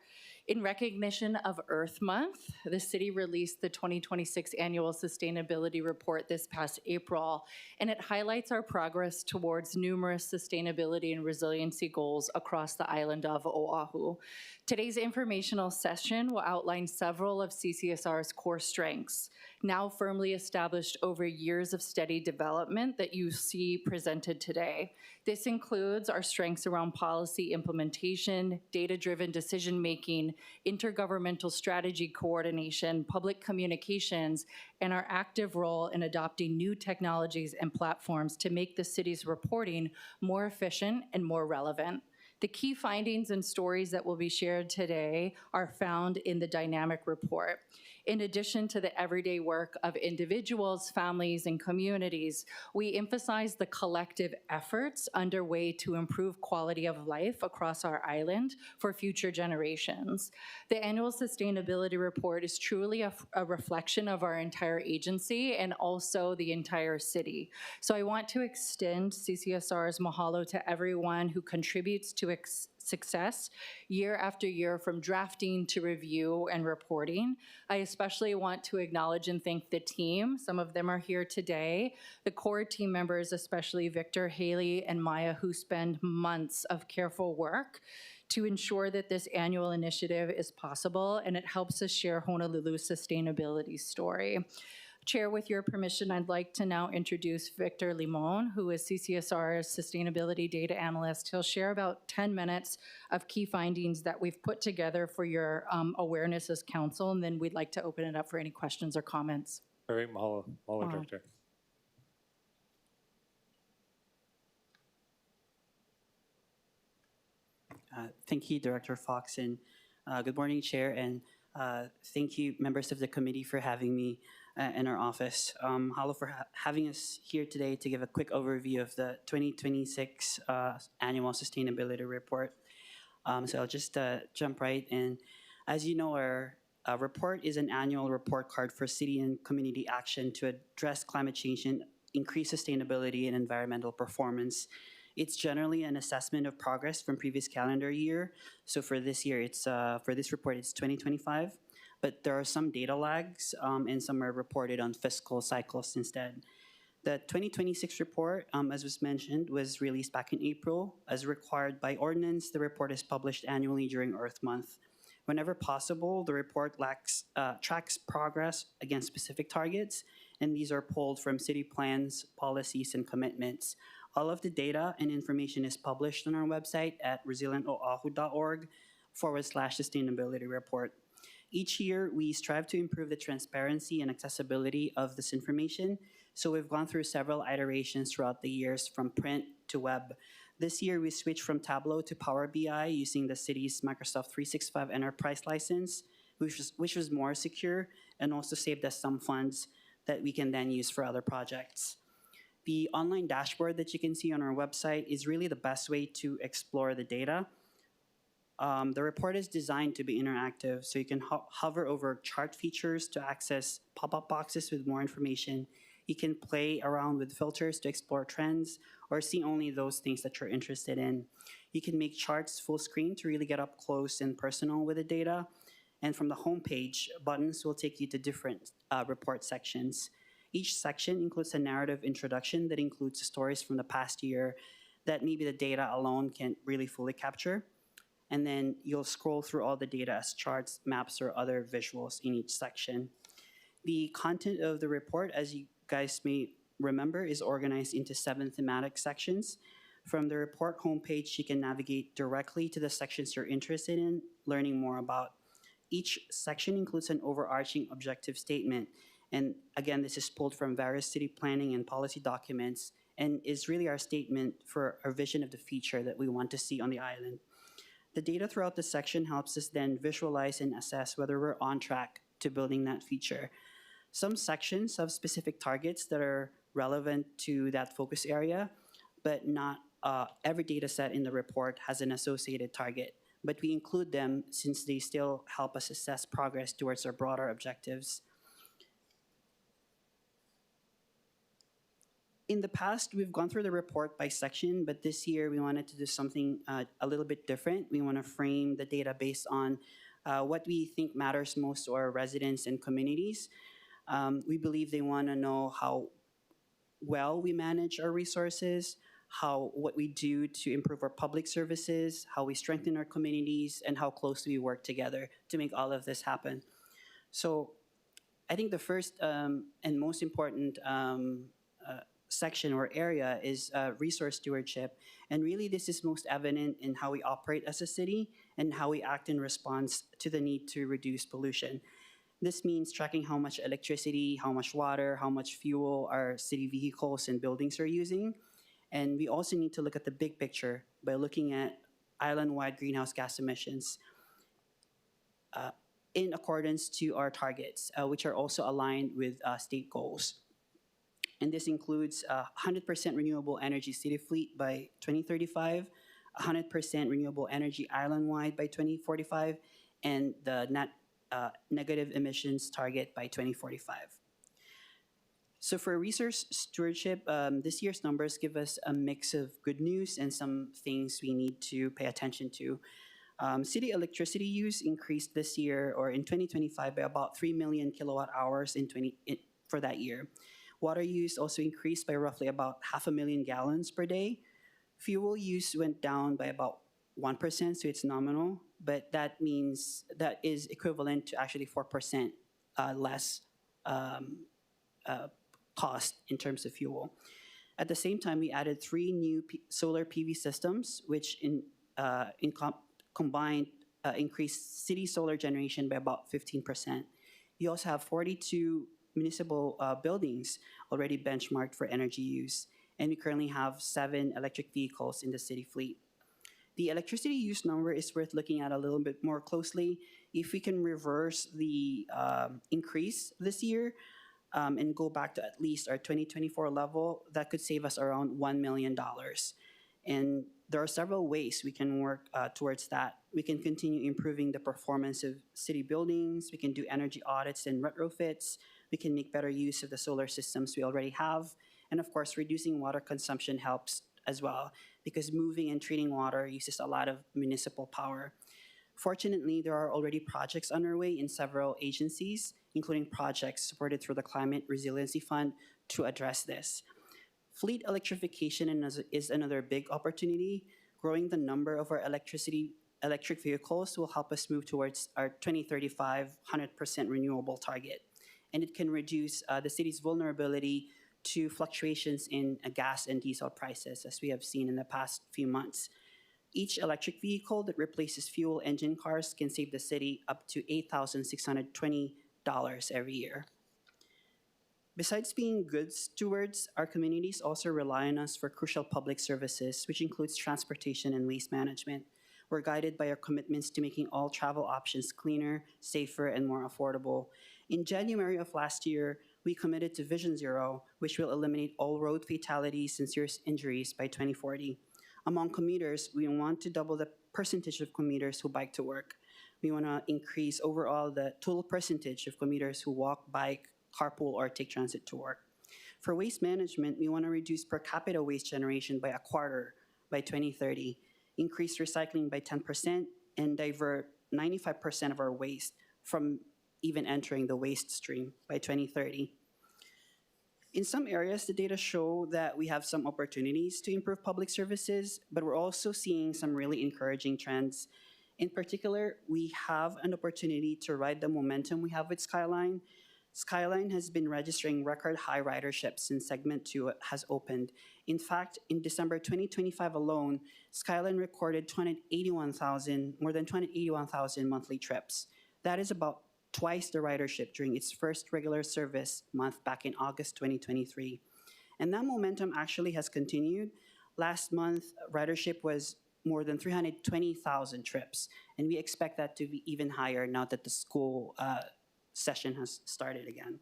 In recognition of Earth Month, the city released the 2026 Annual Sustainability Report this past April, and it highlights our progress towards numerous sustainability and resiliency goals across the island of Oahu. Today's informational session will outline several of CCSR's core strengths now firmly established over years of steady development that you see presented today. This includes our strengths around policy implementation, data-driven decision-making, intergovernmental strategy coordination, public communications, and our active role in adopting new technologies and platforms to make the city's reporting more efficient and more relevant. The key findings and stories that will be shared today are found in the dynamic report. In addition to the everyday work of individuals, families, and communities, we emphasize the collective efforts underway to improve quality of life across our island for future generations. The annual sustainability report is truly a reflection of our entire agency and also the entire city. So I want to extend CCSR's mahalo to everyone who contributes to success year after year, from drafting to review and reporting. I especially want to acknowledge and thank the team. Some of them are here today. The core team members, especially Victor, Haley, and Maya, who spend months of careful work to ensure that this annual initiative is possible, and it helps us share Honolulu's sustainability story. Chair, with your permission, I'd like to now introduce Victor Limon, who is CCSR's Sustainability Data Analyst. He'll share about 10 minutes of key findings that we've put together for your awareness as council, and then we'd like to open it up for any questions or comments. All right, mahalo, Director. Thank you, Director Fox, and good morning, Chair, and thank you, members of the committee, for having me in our office. Mahalo for having us here today to give a quick overview of the 2026 Annual Sustainability Report. So I'll just jump right in. As you know, our report is an annual report card for city and community action to address climate change and increase sustainability and environmental performance. It's generally an assessment of progress from previous calendar year. So for this year, for this report, it's 2025. But there are some data lags, and some are reported on fiscal cycles instead. The 2026 report, as was mentioned, was released back in April. As required by ordinance, the report is published annually during Earth Month. Whenever possible, the report tracks progress against specific targets, and these are pulled from city plans, policies, and commitments. All of the data and information is published on our website at resilientoahu.org/sustainability report. Each year, we strive to improve the transparency and accessibility of this information. So we've gone through several iterations throughout the years, from print to web. This year, we switched from Tableau to Power BI using the city's Microsoft 365 Enterprise license, which was more secure and also saved us some funds that we can then use for other projects. The online dashboard that you can see on our website is really the best way to explore the data. The report is designed to be interactive, so you can hover over chart features to access pop-up boxes with more information. You can play around with filters to explore trends or see only those things that you're interested in. You can make charts full screen to really get up close and personal with the data. And from the home page, buttons will take you to different report sections. Each section includes a narrative introduction that includes stories from the past year that maybe the data alone can't really fully capture. And then you'll scroll through all the data as charts, maps, or other visuals in each section. The content of the report, as you guys may remember, is organized into 7 thematic sections. From the report homepage, you can navigate directly to the sections you're interested in, learning more about. Each section includes an overarching objective statement. And again, this is pulled from various city planning and policy documents and is really our statement for our vision of the future that we want to see on the island. The data throughout the section helps us then visualize and assess whether we're on track to building that feature. Some sections have specific targets that are relevant to that focus area, but not every data set in the report has an associated target. But we include them since they still help us assess progress towards our broader objectives. In the past, we've gone through the report by section, but this year we wanted to do something a little bit different. We want to frame the data based on what we think matters most to our residents and communities. We believe they want to know how well we manage our resources, what we do to improve our public services, how we strengthen our communities, and how closely we work together to make all of this happen. So I think the first and most important section or area is resource stewardship. And really, this is most evident in how we operate as a city and how we act in response to the need to reduce pollution. This means tracking how much electricity, how much water, how much fuel our city vehicles and buildings are using. And we also need to look at the big picture by looking at island-wide greenhouse gas emissions in accordance to our targets, which are also aligned with state goals. And this includes 100% renewable energy city fleet by 2035, 100% renewable energy island-wide by 2045, and the net negative emissions target by 2045. So for resource stewardship, this year's numbers give us a mix of good news and some things we need to pay attention to. City electricity use increased this year, or in 2025, by about 3 million kilowatt hours for that year. Water use also increased by roughly about 500,000 gallons per day. Fuel use went down by about 1%, so it's nominal, but that means that is equivalent to actually 4% less cost in terms of fuel. At the same time, we added 3 new solar PV systems, which combined increased city solar generation by about 15%. We also have 42 municipal buildings already benchmarked for energy use, and we currently have 7 electric vehicles in the city fleet. The electricity use number is worth looking at a little bit more closely. If we can reverse the increase this year and go back to at least our 2024 level, that could save us around $1 million. And there are several ways we can work towards that. We can continue improving the performance of city buildings. We can do energy audits and retrofits. We can make better use of the solar systems we already have. And of course, reducing water consumption helps as well, because moving and treating water uses a lot of municipal power. Fortunately, there are already projects underway in several agencies, including projects supported through the Climate Resiliency Fund to address this. Fleet electrification is another big opportunity. Growing the number of our electric vehicles will help us move towards our 2035 100% renewable target. And it can reduce the city's vulnerability to fluctuations in gas and diesel prices, as we have seen in the past few months. Each electric vehicle that replaces fuel engine cars can save the city up to $8,620 every year. Besides being good stewards, our communities also rely on us for crucial public services, which includes transportation and waste management. We're guided by our commitments to making all travel options cleaner, safer, and more affordable. In January of last year, we committed to Vision Zero, which will eliminate all road fatalities and serious injuries by 2040. Among commuters, we want to double the percentage of commuters who bike to work. We want to increase overall the total percentage of commuters who walk, bike, carpool, or take transit to work. For waste management, we want to reduce per capita waste generation by 1/4 by 2030, increase recycling by 10%, and divert 95% of our waste from even entering the waste stream by 2030. In some areas, the data show that we have some opportunities to improve public services, but we're also seeing some really encouraging trends. In particular, we have an opportunity to ride the momentum we have with Skyline. Skyline has been registering record high ridership since Segment 2 has opened. In fact, in December 2025 alone, Skyline recorded more than 281,000 monthly trips. That is about twice the ridership during its first regular service month back in August 2023. And that momentum actually has continued. Last month, ridership was more than 320,000 trips, and we expect that to be even higher now that the school session has started again.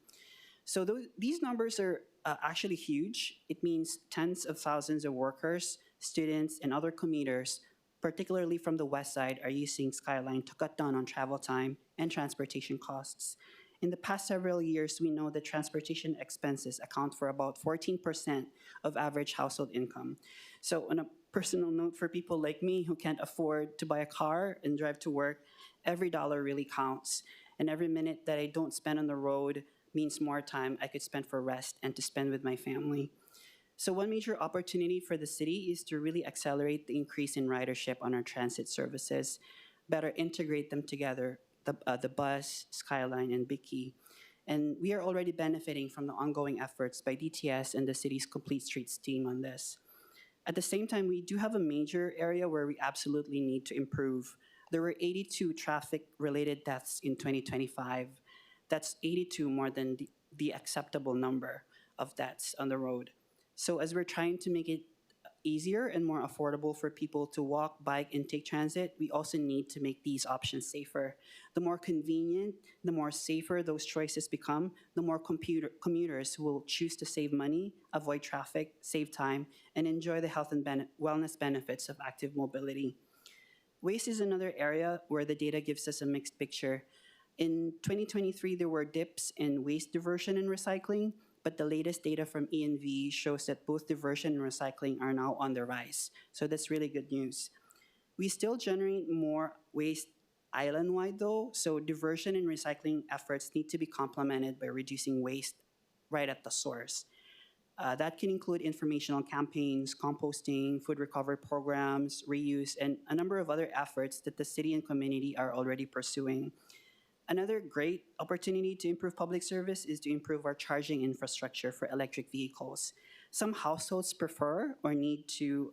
So these numbers are actually huge. It means tens of thousands of workers, students, and other commuters, particularly from the west side, are using Skyline to cut down on travel time and transportation costs. In the past several years, we know that transportation expenses account for about 14% of average household income. So on a personal note, for people like me who can't afford to buy a car and drive to work, every dollar really counts. And every minute that I don't spend on the road means more time I could spend for rest and to spend with my family. So one major opportunity for the city is to really accelerate the increase in ridership on our transit services, better integrate them together, the bus, Skyline, and Biki. And we are already benefiting from the ongoing efforts by DTS and the city's Complete Streets team on this. At the same time, we do have a major area where we absolutely need to improve. There were 82 traffic-related deaths in 2025. That's 82 more than the acceptable number of deaths on the road. So as we're trying to make it easier and more affordable for people to walk, bike, and take transit, we also need to make these options safer. The more convenient, the more safer those choices become, the more commuters will choose to save money, avoid traffic, save time, and enjoy the health and wellness benefits of active mobility. Waste is another area where the data gives us a mixed picture. In 2023, there were dips in waste diversion and recycling, but the latest data from ENV shows that both diversion and recycling are now on the rise. So that's really good news. We still generate more waste island-wide though, so diversion and recycling efforts need to be complemented by reducing waste right at the source. That can include informational campaigns, composting, food recovery programs, reuse, and a number of other efforts that the city and community are already pursuing. Another great opportunity to improve public service is to improve our charging infrastructure for electric vehicles. Some households prefer or need to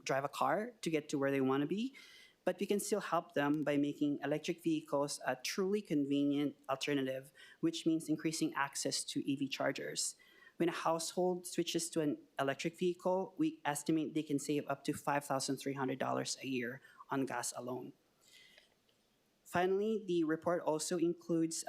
drive a car to get to where they want to be, but we can still help them by making electric vehicles a truly convenient alternative, which means increasing access to EV chargers. When a household switches to an electric vehicle, we estimate they can save up to $5,300 a year on gas alone. Finally, the report also includes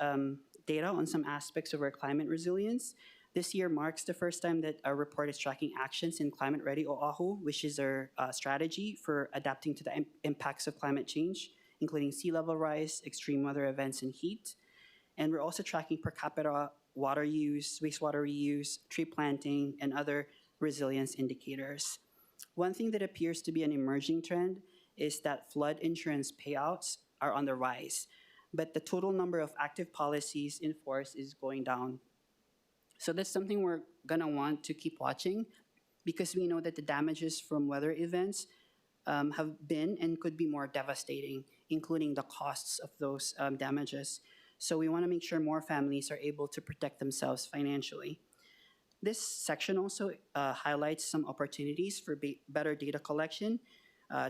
data on some aspects of our climate resilience. This year marks the first time that our report is tracking actions in Climate Ready Oahu, which is our strategy for adapting to the impacts of climate change, including sea level rise, extreme weather events, and heat. And we're also tracking per capita water use, wastewater reuse, tree planting, and other resilience indicators. One thing that appears to be an emerging trend is that flood insurance payouts are on the rise, but the total number of active policies in force is going down. So that's something we're gonna want to keep watching because we know that the damages from weather events have been and could be more devastating, including the costs of those damages. So we wanna make sure more families are able to protect themselves financially. This section also highlights some opportunities for better data collection.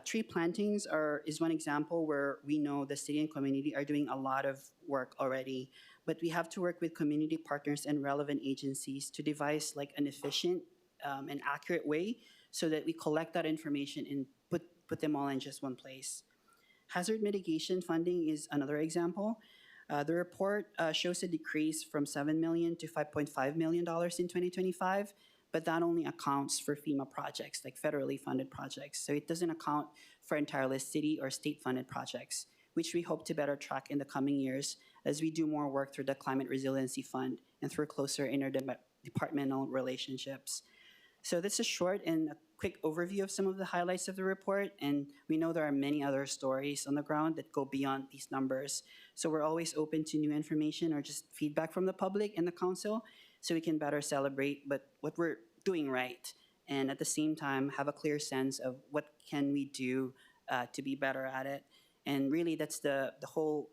Tree plantings is one example where we know the city and community are doing a lot of work already, but we have to work with community partners and relevant agencies to devise like an efficient and accurate way so that we collect that information and put them all in just one place. Hazard mitigation funding is another example. The report shows a decrease from $7 million to $5.5 million in 2025, but that only accounts for FEMA projects, like federally funded projects. So it doesn't account for entirely city or state-funded projects, which we hope to better track in the coming years as we do more work through the Climate Resiliency Fund and through closer interdepartmental relationships. So that's a short and a quick overview of some of the highlights of the report, and we know there are many other stories on the ground that go beyond these numbers. So we're always open to new information or just feedback from the public and the council, so we can better celebrate but what we're doing right, and at the same time have a clear sense of what can we do to be better at it. And really that's the whole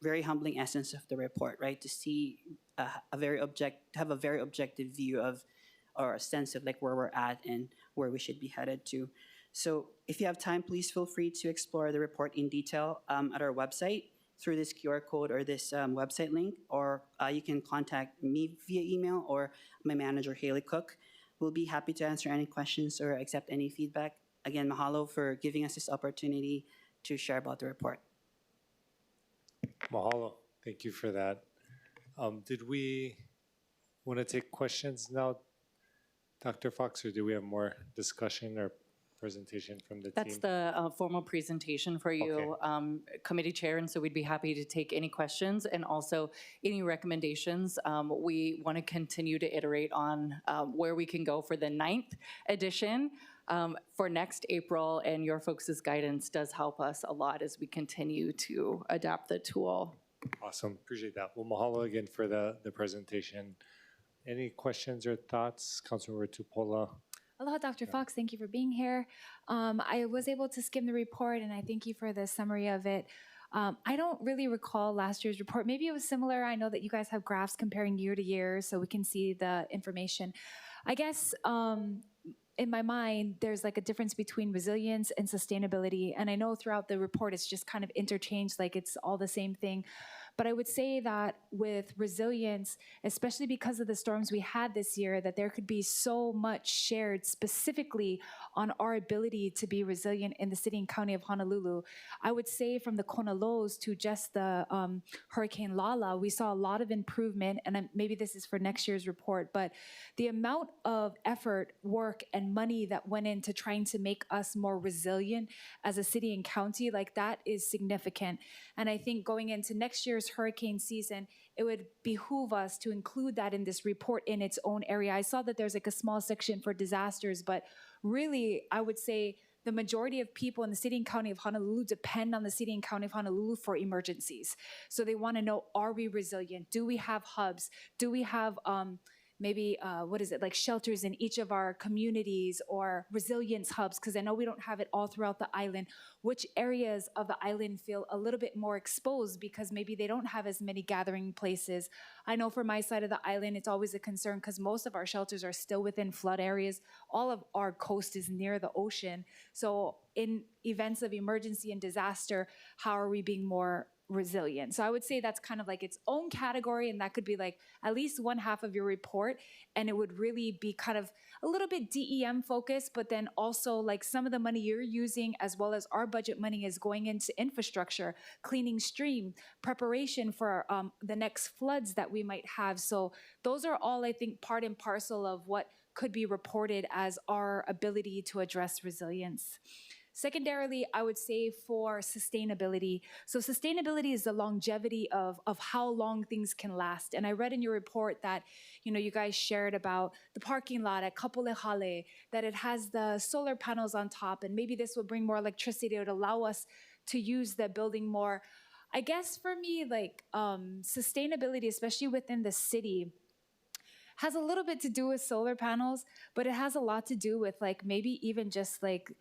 very humbling essence of the report, right? To see have a very objective view of, or a sense of like where we're at and where we should be headed to. So if you have time, please feel free to explore the report in detail at our website through this QR code or this website link, or you can contact me via email or my manager, Haley Cook. We'll be happy to answer any questions or accept any feedback. Again, mahalo for giving us this opportunity to share about the report. Mahalo. Thank you for that. Did we want to take questions now, Dr. Fox, or do we have more discussion or presentation from the That's team? the formal presentation for you, Committee Chair, and so we'd be happy to take any questions and also any recommendations. We want to continue to iterate on where we can go for the 9th edition for next April, and your folks' guidance does help us a lot as we continue to adapt the tool. Awesome. Appreciate that. Well, mahalo again for the presentation. Any questions or thoughts, Councilmember Tupola? Aloha, Dr. Fox. Thank you for being here. I was able to skim the report, and I thank you for the summary of it. I don't really recall last year's report. Maybe it was similar. I know that you guys have graphs comparing year to year so we can see the information. I guess in my mind, there's like a difference between resilience and sustainability. And I know throughout the report, it's just kind of interchanged, like it's all the same thing. But I would say that with resilience, especially because of the storms we had this year, that there could be so much shared specifically on our ability to be resilient in the city and county of Honolulu. I would say from the Kona lows to just the Hurricane Lala, we saw a lot of improvement, and maybe this is for next year's report, but the amount of effort, work, and money that went into trying to make us more resilient as a city and county, like that is significant. And I think going into next year's hurricane season, it would behoove us to include that in this report in its own area. I saw that there's like a small section for disasters, but really, I would say the majority of people in the city and county of Honolulu depend on the city and county of Honolulu for emergencies. So they want to know, are we resilient? Do we have hubs? Do we have maybe, like shelters in each of our communities or resilience hubs? Because I know we don't have it all throughout the island. Which areas of the island feel a little bit more exposed because maybe they don't have as many gathering places? I know for my side of the island, it's always a concern because most of our shelters are still within flood areas. All of our coast is near the ocean. So in events of emergency and disaster, how are we being more resilient? So I would say that's kind of like its own category, and that could be like at least one half of your report, and it would really be kind of a little bit DEM focused, but then also like some of the money you're using as well as our budget money is going into infrastructure, cleaning stream, preparation for the next floods that we might have. So those are all, I think, part and parcel of what could be reported as our ability to address resilience. Secondarily, I would say for sustainability. So sustainability is the longevity of how long things can last. And I read in your report that, you guys shared about the parking lot at Kapolehale, that it has the solar panels on top, and maybe this will bring more electricity. It would allow us to use the building more. I guess for me, like sustainability, especially within the city, has a little bit to do with solar panels, but it has a lot to do with like maybe even just like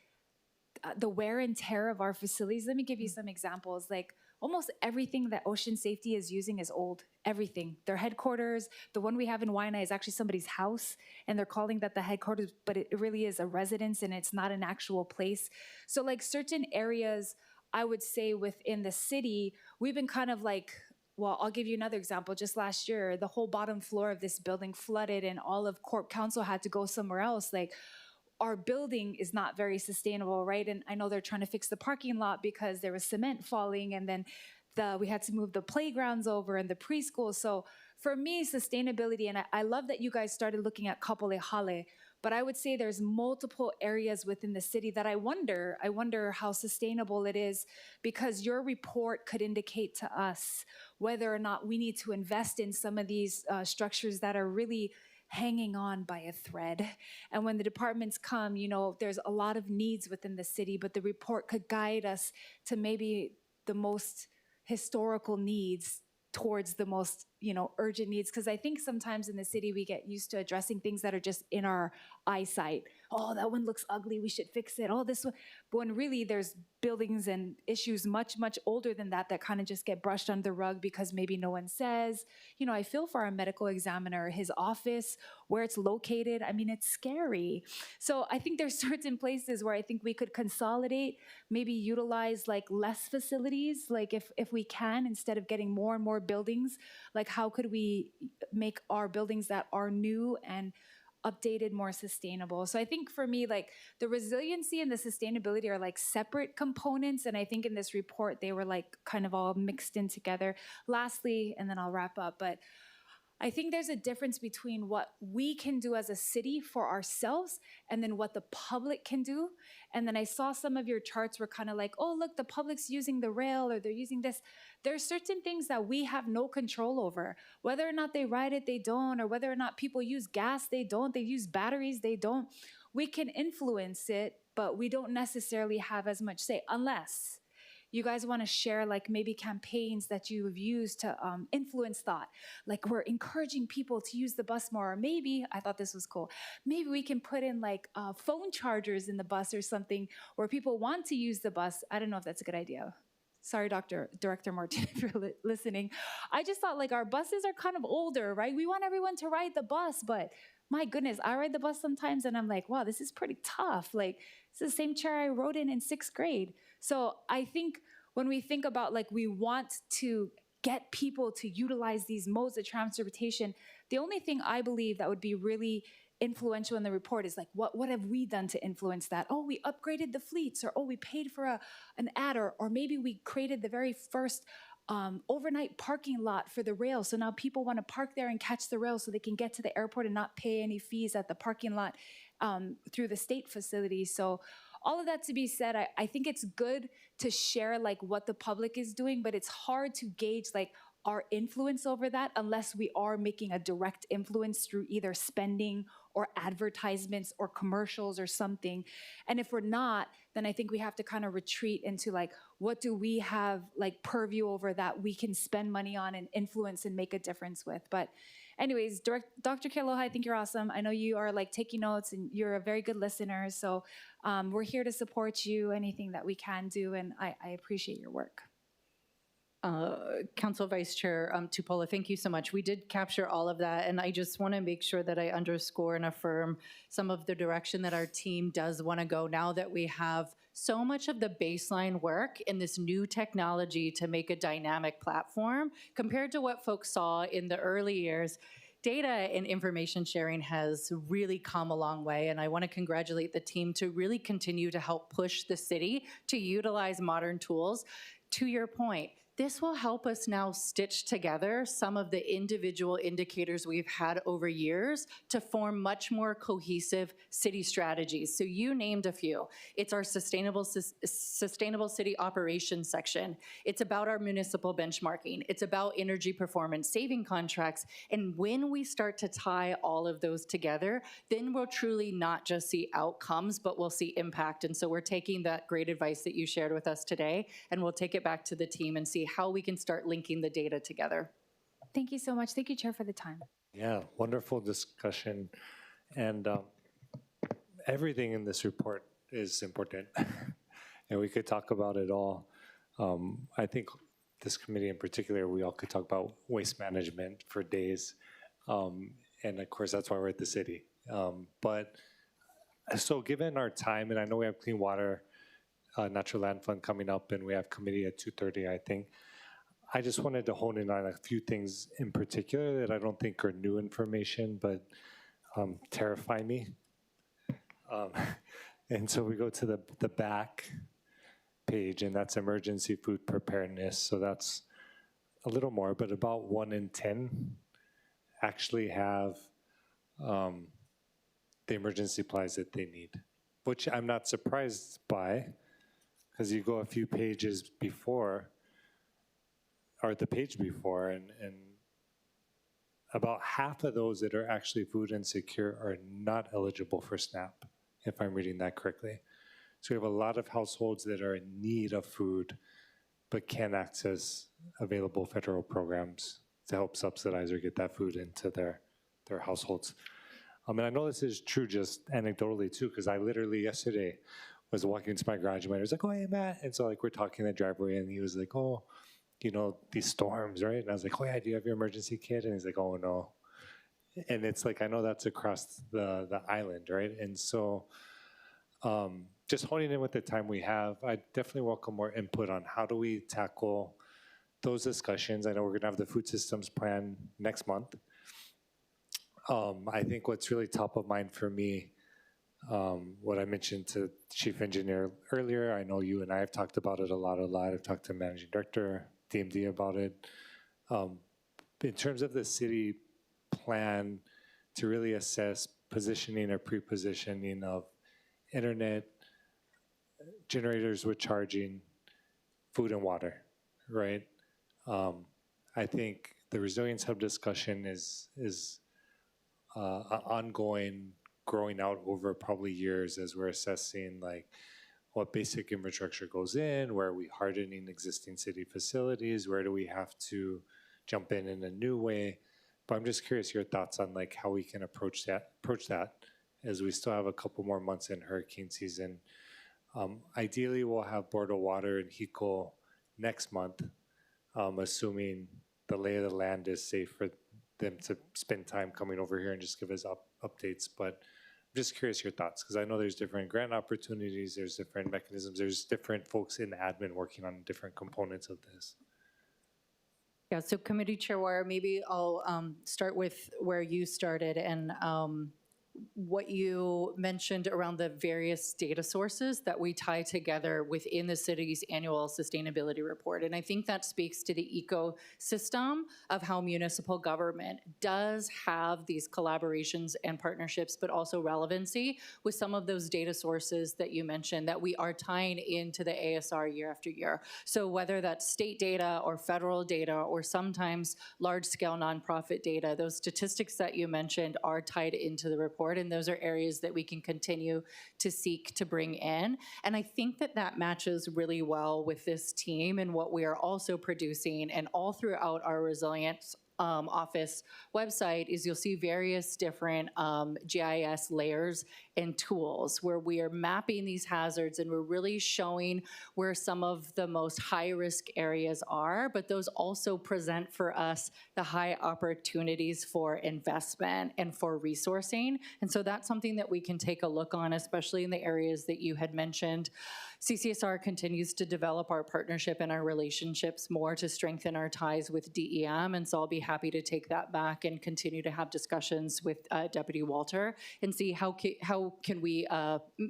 the wear and tear of our facilities. Let me give you some examples. Like almost everything that Ocean Safety is using is old. Everything. Their headquarters, the one we have in Waianae is actually somebody's house, and they're calling that the headquarters, but it really is a residence and it's not an actual place. So like certain areas, I would say within the city, we've been kind of like, well, I'll give you another example. Just last year, the whole bottom floor of this building flooded and all of Corp Council had to go somewhere else. Like, our building is not very sustainable, right? And I know they're trying to fix the parking lot because there was cement falling, and then we had to move the playgrounds over and the preschool. So for me, sustainability, and I love that you guys started looking at Kapolehale, but I would say there's multiple areas within the city that I wonder how sustainable it is, because your report could indicate to us whether or not we need to invest in some of these structures that are really hanging on by a thread. And when the departments come, there's a lot of needs within the city, but the report could guide us to maybe the most historical needs towards the most, urgent needs. Because I think sometimes in the city, we get used to addressing things that are just in our eyesight. Oh, that one looks ugly, we should fix it. Oh, this one. But when really there's buildings and issues much, much older than that kind of just get brushed under the rug because maybe no one says. I feel for our medical examiner, his office, where it's located. I mean, it's scary. So I think there's certain places where I think we could consolidate, maybe utilize like less facilities, like if we can, instead of getting more and more buildings. Like, how could we make our buildings that are new and updated more sustainable? So I think for me, like the resiliency and the sustainability are like separate components. And I think in this report, they were like kind of all mixed in together. Lastly, and then I'll wrap up, but I think there's a difference between what we can do as a city for ourselves and then what the public can do. And then I saw some of your charts were kind of like, oh, look, the public's using the rail or they're using this. There's certain things that we have no control over. Whether or not they ride it, they don't. Or whether or not people use gas, they don't. They use batteries, they don't. We can influence it, but we don't necessarily have as much say, unless you guys want to share like maybe campaigns that you've used to influence thought. Like we're encouraging people to use the bus more. Or maybe, I thought this was cool, maybe we can put in like phone chargers in the bus or something where people want to use the bus. I don't know if that's a good idea. sorry, Director Martin, if you're listening. I just thought like our buses are kind of older, right? We want everyone to ride the bus, but my goodness, I ride the bus sometimes and I'm like, wow, this is pretty tough. Like, it's the same chair I rode in 6th grade. So I think when we think about like we want to get people to utilize these modes of transportation, the only thing I believe that would be really influential in the report is like, what have we done to influence that? Oh, we upgraded the fleets, or oh, we paid for an ad, or maybe we created the very first overnight parking lot for the rail. So now people want to park there and catch the rail so they can get to the airport and not pay any fees at the parking lot through the state facility. So all of that to be said, I think it's good to share like what the public is doing, but it's hard to gauge like our influence over that unless we are making a direct influence through either spending or advertisements or commercials or something. And if we're not, then I think we have to kind of retreat into like, what do we have like purview over that we can spend money on and influence and make a difference with? But anyways, Dr. Kealoha, I think you're awesome. I know you are like taking notes and you're a very good listener. So we're here to support you, anything that we can do. And I appreciate your work. Council Vice Chair Tupola, thank you so much. We did capture all of that, and I just want to make sure that I underscore and affirm some of the direction that our team does want to go now that we have so much of the baseline work in this new technology to make a dynamic platform compared to what folks saw in the early years. Data and information sharing has really come a long way, and I want to congratulate the team to really continue to help push the city to utilize modern tools. To your point, this will help us now stitch together some of the individual indicators we've had over years to form much more cohesive city strategies. So you named a few. It's our sustainable city operations section. It's about our municipal benchmarking. It's about energy performance saving contracts. And when we start to tie all of those together, then we'll truly not just see outcomes, but we'll see impact. And so we're taking that great advice that you shared with us today, and we'll take it back to the team and see how we can start linking the data together. Thank you so much. Thank you, Chair, for the time. Yeah, wonderful discussion. And everything in this report is important. And we could talk about it all. I think this committee in particular, we all could talk about waste management for days. And of course, that's why we're at the city. But so given our time, and I know we have Clean Water Natural Land Fund coming up, and we have committee at 2:30, I think. I just wanted to hone in on a few things in particular that I don't think are new information, but terrify me. And so we go to the back page, and that's emergency food preparedness. So that's a little more, but about 1 in 10 actually have the emergency supplies that they need, which I'm not surprised by. Because you go a few pages before, or the page before, and about half of those that are actually food insecure are not eligible for SNAP, if I'm reading that correctly. So we have a lot of households that are in need of food, but can't access available federal programs to help subsidize or get that food into their households. And I know this is true just anecdotally too, because I literally yesterday was walking into my garage and I was like, oh, hey, Matt. And so like we're talking in the driveway and he was like, oh, you know, these storms, right? And I was like, oh yeah, do you have your emergency kit? And he's like, oh no. And it's like, I know that's across the island, right? And so just honing in with the time we have, I definitely welcome more input on how do we tackle those discussions. I know we're gonna have the food systems plan next month. I think what's really top of mind for me, what I mentioned to Chief Engineer earlier, I know you and I have talked about it a lot. I've talked to Managing Director, DMD about it. In terms of the city plan to really assess positioning or pre-positioning of internet, generators with charging, food and water, right? I think the Resilience Hub discussion is ongoing, growing out over probably years as we're assessing like what basic infrastructure goes in, where are we hardening existing city facilities, where do we have to jump in a new way. But I'm just curious your thoughts on like how we can approach that as we still have a couple more months in hurricane season. Ideally, we'll have Board of Water and HECO next month, assuming the lay of the land is safe for them to spend time coming over here and just give us updates. But I'm just curious your thoughts, because I know there's different grant opportunities, there's different mechanisms, there's different folks in admin working on different components of this. Yeah, so Committee Chair Wire, maybe I'll start with where you started and what you mentioned around the various data sources that we tie together within the city's annual sustainability report. And I think that speaks to the ecosystem of how municipal government does have these collaborations and partnerships, but also relevancy with some of those data sources that you mentioned that we are tying into the ASR year after year. So whether that's state data or federal data or sometimes large-scale nonprofit data, those statistics that you mentioned are tied into the report, and those are areas that we can continue to seek to bring in. And I think that that matches really well with this team and what we are also producing, and all throughout our resilience office website is you'll see various different GIS layers and tools where we are mapping these hazards, and we're really showing where some of the most high-risk areas are, but those also present for us the high opportunities for investment and for resourcing. And so that's something that we can take a look on, especially in the areas that you had mentioned. CCSR continues to develop our partnership and our relationships more to strengthen our ties with DEM, and so I'll be happy to take that back and continue to have discussions with Deputy Walter and see how can we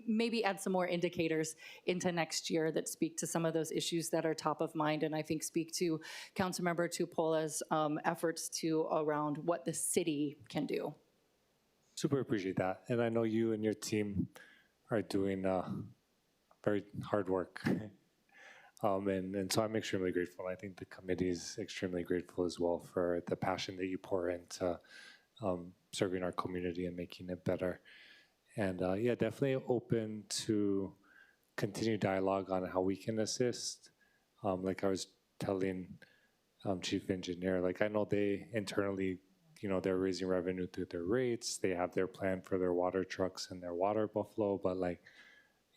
maybe add some more indicators into next year that speak to some of those issues that are top of mind, and I think speak to Councilmember Tupola's efforts to around what the city can do. Super appreciate that. And I know you and your team are doing very hard work. And so I'm extremely grateful. I think the committee is extremely grateful as well for the passion that you pour into serving our community and making it better. And yeah, definitely open to continue dialogue on how we can assist. Like I was telling Chief Engineer, like I know they internally, they're raising revenue through their rates. They have their plan for their water trucks and their water buffalo, but like,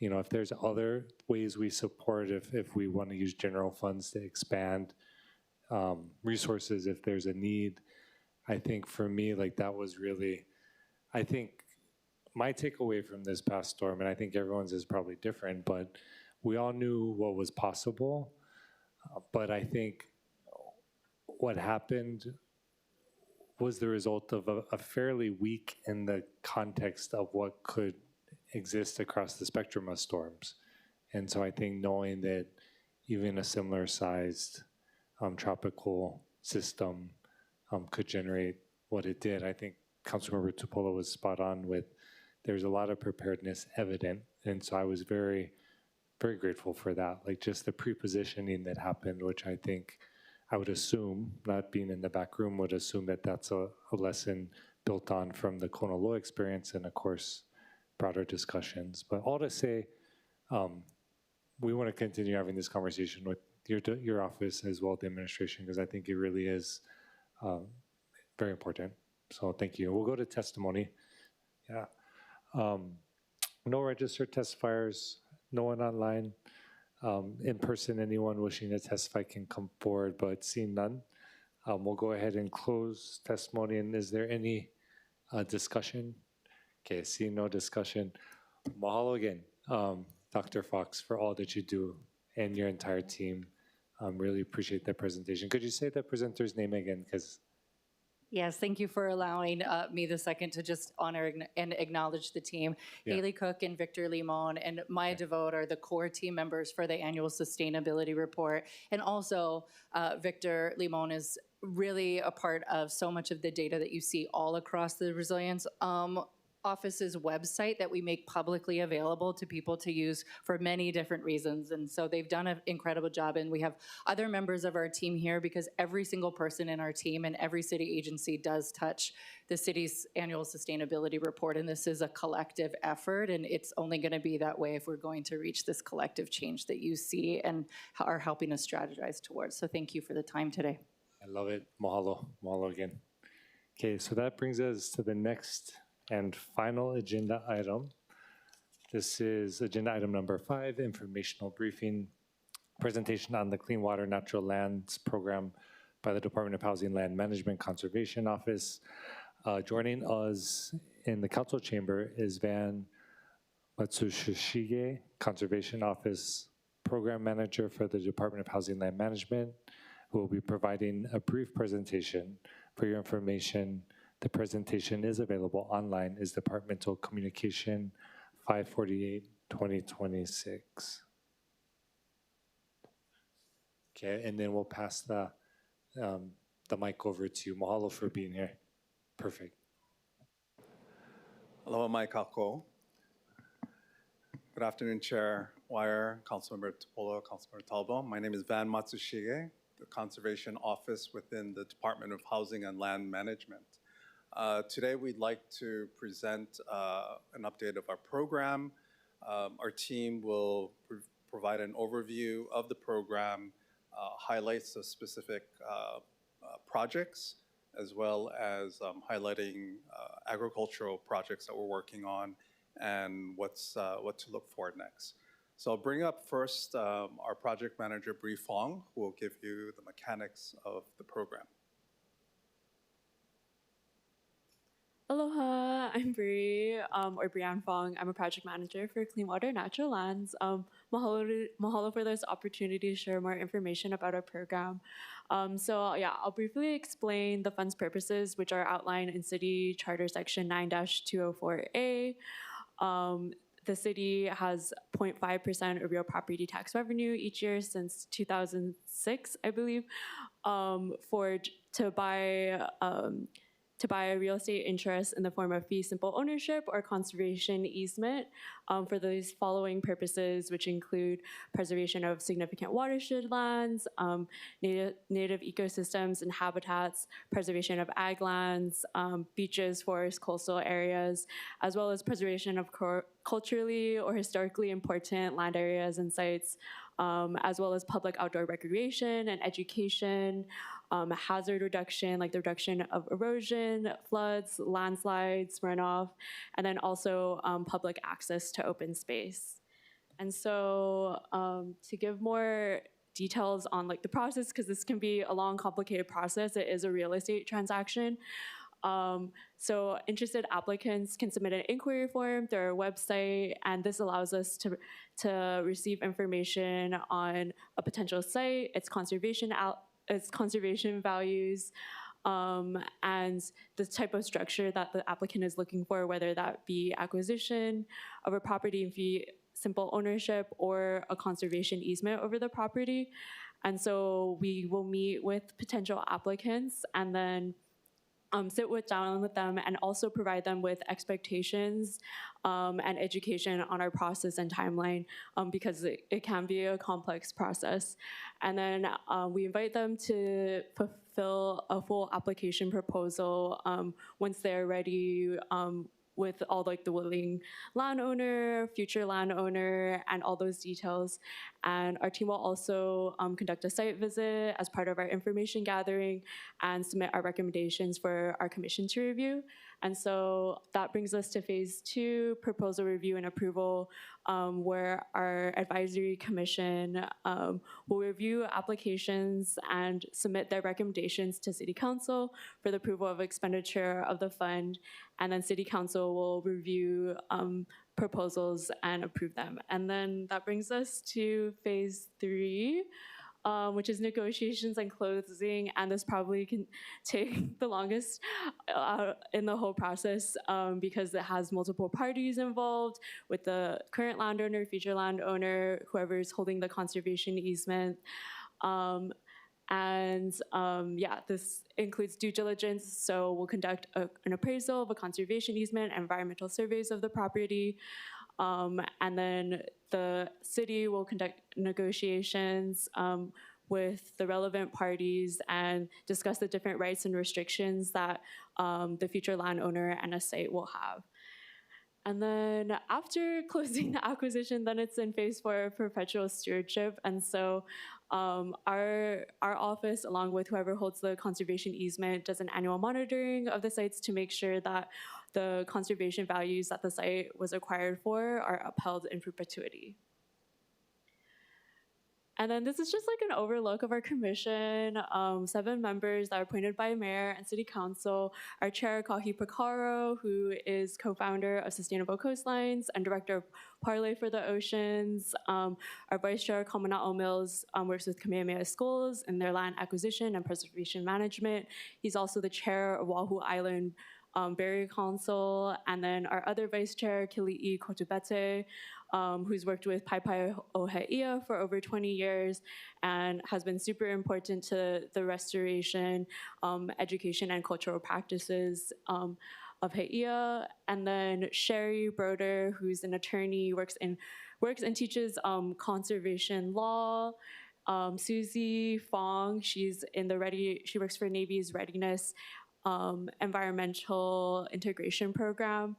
if there's other ways we support, if we want to use general funds to expand resources, if there's a need, I think for me, like that was really, I think my takeaway from this past storm, and I think everyone's is probably different, but we all knew what was possible. But I think what happened was the result of a fairly weak in the context of what could exist across the spectrum of storms. And so I think knowing that even a similar sized tropical system could generate what it did, I think Councilmember Tupola was spot on with there's a lot of preparedness evident. And so I was very, very grateful for that. Like just the pre-positioning that happened, which I think I would assume, not being in the back room, would assume that that's a lesson built on from the Honolulu experience and of course, broader discussions. But all to say, we want to continue having this conversation with your office as well, the administration, because I think it really is very important. So thank you. We'll go to testimony. Yeah. No registered testifiers, no one online. In person, anyone wishing to testify can come forward, but seeing none, we'll go ahead and close testimony. And is there any discussion? Okay, seeing no discussion. Mahalo again, Dr. Fox, for all that you do and your entire team. Really appreciate the presentation. Could you say the presenter's name again? Because Yes, thank you for allowing me the second to just honor and acknowledge the team. Yeah. Haley Cook and Victor Limon and Maya DeVote are the core team members for the annual sustainability report. And also, Victor Limon is really a part of so much of the data that you see all across the resilience office's website that we make publicly available to people to use for many different reasons. And so they've done an incredible job. And we have other members of our team here because every single person in our team and every city agency does touch the city's annual sustainability report. And this is a collective effort. And it's only going to be that way if we're going to reach this collective change that you see and are helping us strategize towards. So thank you for the time today. I love it. Mahalo. Mahalo again. Okay, so that brings us to the next and final agenda item. This is agenda item number 5, informational briefing presentation on the Clean Water Natural Lands Program by the Department of Housing, Land Management, Conservation Office. Joining us in the council chamber is Van Matsushige, Conservation Office Program Manager for the Department of Housing, Land Management, who will be providing a brief presentation. For your information, the presentation is available online, is Departmental Communication 548-2026. Okay, and then we'll pass the mic over to you. Mahalo for being here. Perfect. Aloha mai kako. Good afternoon, Chair Wire, Councilmember Topola, Councilmember Talbot. My name is Van Matsushige, the Conservation Office within the Department of Housing and Land Management. Today, we'd like to present an update of our program. Our team will provide an overview of the program, highlights of specific projects, as well as highlighting agricultural projects that we're working on and what to look for next. So I'll bring up first our project manager, Bree Fong, who will give you the mechanics of the program. Aloha, I'm Bree, or Brianne Fong. I'm a project manager for Clean Water Natural Lands. Mahalo for this opportunity to share more information about our program. I'll briefly explain the fund's purposes, which are outlined in City Charter Section 9-204A. The city has 0.5% of real property tax revenue each year since 2006, I believe, to buy a real estate interest in the form of fee simple ownership or conservation easement for those following purposes, which include preservation of significant watershed lands, native ecosystems and habitats, preservation of ag lands, beaches, forests, coastal areas, as well as preservation of culturally or historically important land areas and sites, as well as public outdoor recreation and education, hazard reduction, like the reduction of erosion, floods, landslides, runoff, and then also public access to open space. And so to give more details on like the process, because this can be a long, complicated process, it is a real estate transaction. So interested applicants can submit an inquiry form through our website, and this allows us to receive information on a potential site, its conservation values, and the type of structure that the applicant is looking for, whether that be acquisition of a property in fee simple ownership or a conservation easement over the property. And so we will meet with potential applicants and then sit down with them and also provide them with expectations and education on our process and timeline because it can be a complex process. And then we invite them to fulfill a full application proposal once they're ready with all like the willing landowner, future landowner, and all those details. And our team will also conduct a site visit as part of our information gathering and submit our recommendations for our commission to review. And so that brings us to phase 2, proposal review and approval, where our advisory commission will review applications and submit their recommendations to City Council for the approval of expenditure of the fund. And then City Council will review proposals and approve them. And then that brings us to phase 3, which is negotiations and closing, and this probably can take the longest in the whole process because it has multiple parties involved with the current landowner, future landowner, whoever is holding the conservation easement. This includes due diligence, so we'll conduct an appraisal of a conservation easement, environmental surveys of the property, and then the city will conduct negotiations with the relevant parties and discuss the different rights and restrictions that the future landowner and a site will have. And then after closing the acquisition, then it's in phase 4 of perpetual stewardship. And so our office, along with whoever holds the conservation easement, does an annual monitoring of the sites to make sure that the conservation values that the site was acquired for are upheld in perpetuity. And then this is just like an overlook of our commission. 7 members that are appointed by mayor and city council. Our chair, Kahi Picaro, who is co-founder of Sustainable Coastlines and director of Parlay for the Oceans. Our vice chair, Kamana'o Mills, works with Kamehameha Schools in their land acquisition and preservation management. He's also the chair of Oahu Island Barrier Council. And then our other vice chair, Kili'i Kotubete, who's worked with Pai O'Heia for over 20 years and has been super important to the restoration, education, and cultural practices of Heia. And then Sherry Broder, who's an attorney, works and teaches conservation law. Susie Fong, she works for Navy's Readiness Environmental Integration Program.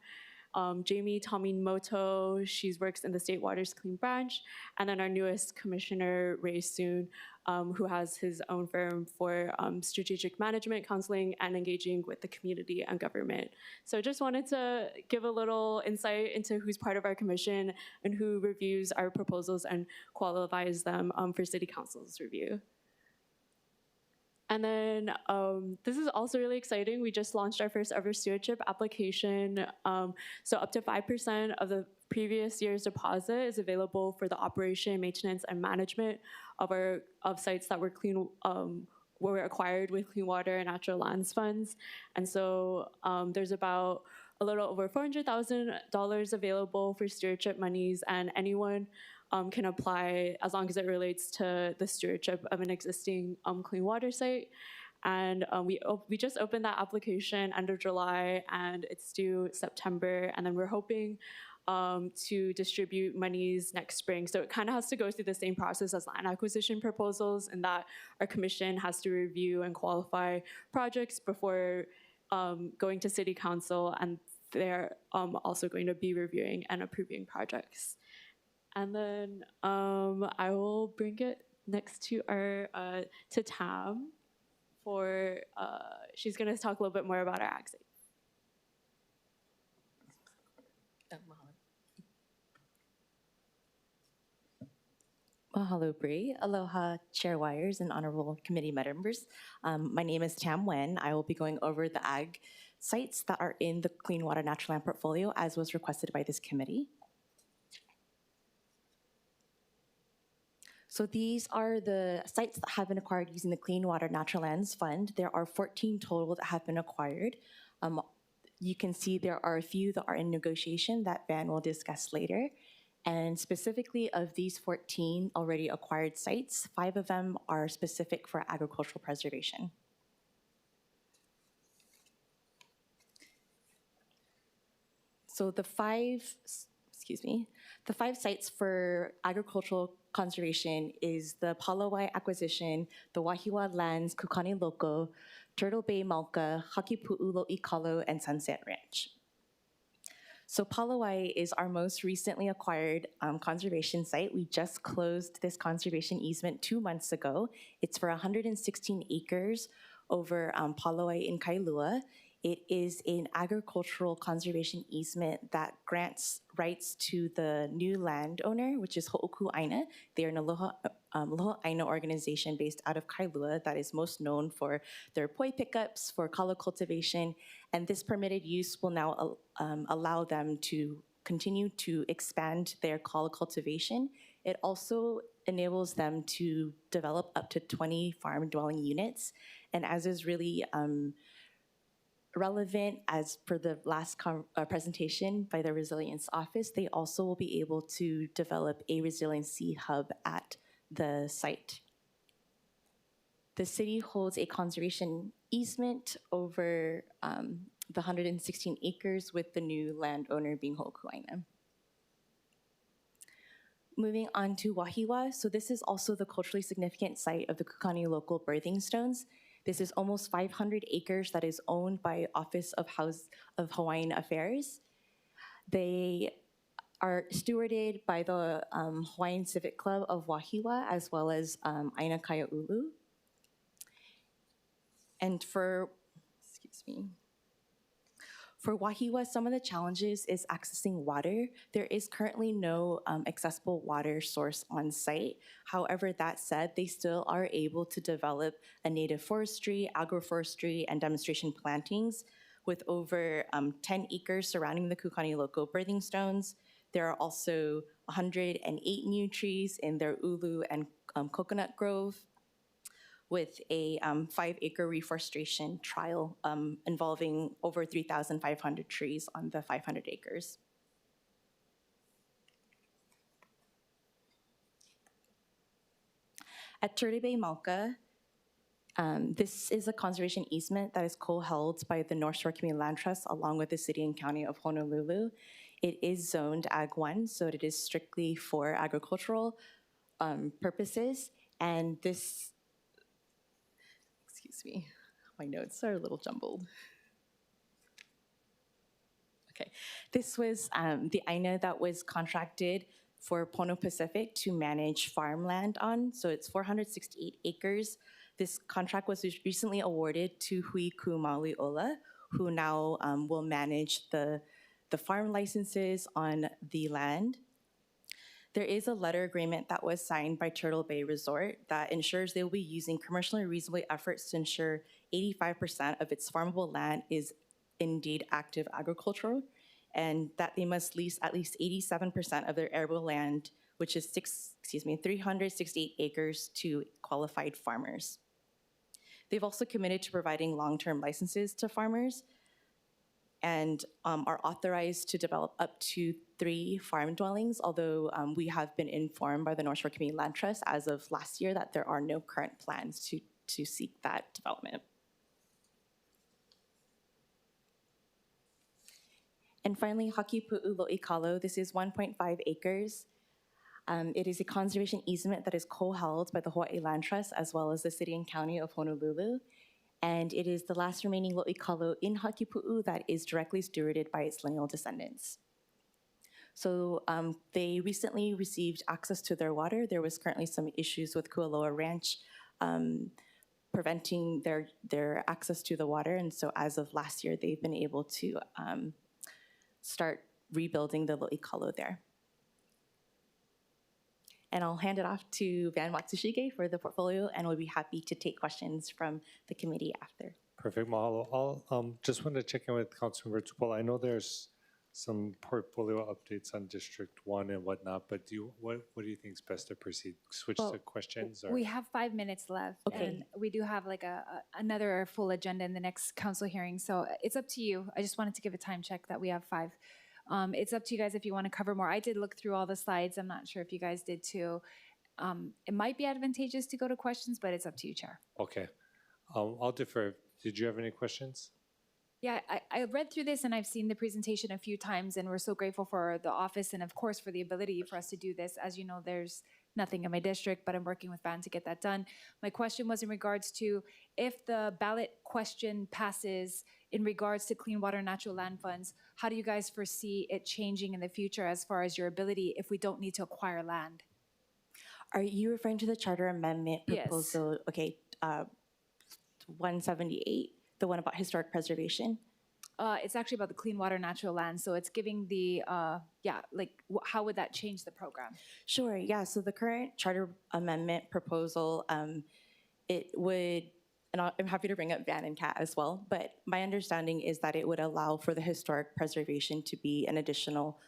Jamie Tomimoto, she works in the State Waters Clean Branch. And then our newest commissioner, Ray Soon, who has his own firm for strategic management, counseling, and engaging with the community and government. So just wanted to give a little insight into who's part of our commission and who reviews our proposals and qualifies them for city council's review. And then this is also really exciting. We just launched our first ever stewardship application. So up to 5% of the previous year's deposit is available for the operation, maintenance, and management of sites that were were acquired with Clean Water and Natural Lands funds. And so there's about a little over $400,000 available for stewardship monies, and anyone can apply as long as it relates to the stewardship of an existing clean water site. And we just opened that application end of July, and it's due September. And then we're hoping to distribute monies next spring. So it kind of has to go through the same process as land acquisition proposals, in that our commission has to review and qualify projects before going to city council, and they're also going to be reviewing and approving projects. And then I will bring it next to to Tam for, she's gonna talk a little bit more about our ag site. Mahalo, Bree. Aloha, Chair Wires and honorable committee members. My name is Tam Wen. I will be going over the ag sites that are in the Clean Water Natural Land portfolio as was requested by this committee. So these are the sites that have been acquired using the Clean Water Natural Lands Fund. There are 14 total that have been acquired. You can see there are a few that are in negotiation that Van will discuss later. And specifically of these 14 already acquired sites, 5 of them are specific for agricultural preservation. So the five sites for agricultural conservation is the Palawai acquisition, the Wahiwa lands, Kukani Loko, Turtle Bay Malka, Hakipu'u Lo'ikalo, and Sunset Ranch. So Palawai is our most recently acquired conservation site. We just closed this conservation easement 2 months ago. It's for 116 acres over Palawai in Kailua. It is an agricultural conservation easement that grants rights to the new landowner, which is Ho'oku Aina. They are an Aloha Aina organization based out of Kailua that is most known for their poi pickups, for kalo cultivation, and this permitted use will now allow them to continue to expand their kalo cultivation. It also enables them to develop up to 20 farm dwelling units, and as is really relevant as per the last presentation by the Resilience Office, they also will be able to develop a resiliency hub at the site. The city holds a conservation easement over the 116 acres with the new landowner being Ho'oku Aina. Moving on to Wahiwa, so this is also the culturally significant site of the Kukani local birthing stones. This is almost 500 acres that is owned by Office of Hawaiian Affairs. They are stewarded by the Hawaiian Civic Club of Wahiwa, as well as Aina Kaia'ulu. And For Wahiwa, some of the challenges is accessing water. There is currently no accessible water source on site. However, that said, they still are able to develop a native forestry, agroforestry, and demonstration plantings with over 10 acres surrounding the Kukani Loco birthing stones. There are also 108 new trees in their ulu and coconut grove, with a 5-acre reforestation trial involving over 3,500 trees on the 500 acres. At Turtle Bay Malka, this is a conservation easement that is co-held by the North Shore Community Land Trust along with the City and County of Honolulu. It is zoned Ag 1, so it is strictly for agricultural purposes, and this, excuse me, my notes are a little jumbled. Okay, this was the INA that was contracted for Pono Pacific to manage farmland on, so it's 468 acres. This contract was recently awarded to Hui Ku Maliola, who now will manage the farm licenses on the land. There is a letter agreement that was signed by Turtle Bay Resort that ensures they will be using commercially reasonable efforts to ensure 85% of its farmable land is indeed active agricultural, and that they must lease at least 87% of their arable land, which is 368 acres, to qualified farmers. They've also committed to providing long-term licenses to farmers and are authorized to develop up to 3 farm dwellings, although we have been informed by the North Shore Community Land Trust as of last year that there are no current plans to seek that development. And finally, Hakipu'u Lo'ikalo, this is 1.5 acres. It is a conservation easement that is co-held by the Hawaii Land Trust as well as the City and County of Honolulu. And it is the last remaining Lo'ikalo in Hakipu'u that is directly stewarded by its lineal descendants. So they recently received access to their water. There was currently some issues with Kualoa Ranch preventing their access to the water. And so as of last year, they've been able to start rebuilding the Lo'ikalo there. And I'll hand it off to Van Matsushige for the portfolio, and we'll be happy to take questions from the committee after. Perfect, mahalo. I'll just want to check in with Councilmember Tupola. I know there's some portfolio updates on District 1 and whatnot, but what do you think is best to proceed? Switch to questions? Or? We have 5 minutes left, and we do have like another full agenda in the next council hearing, so it's up to you. I just wanted to give a time check that we have 5. It's up to you guys if you want to cover more. I did look through all the slides. I'm not sure if you guys did too. It might be advantageous to go to questions, but it's up to you, Chair. Okay. I'll defer. Did you have any questions? Yeah, I read through this and I've seen the presentation a few times, and we're so grateful for the office and of course for the ability for us to do this. As you know, there's nothing in my district, but I'm working with Van to get that done. My question was in regards to if the ballot question passes in regards to clean water natural land funds, how do you guys foresee it changing in the future as far as your ability if we don't need to acquire land? Are you referring to the charter amendment proposal? Yes. Okay, 178, the one about historic preservation? It's actually about the clean water natural land. So it's giving the, how would that change the program? Sure, yeah. So the current charter amendment proposal, it would, and I'm happy to bring up Van and Kat as well, but my understanding is that it would allow for the historic preservation to be an additional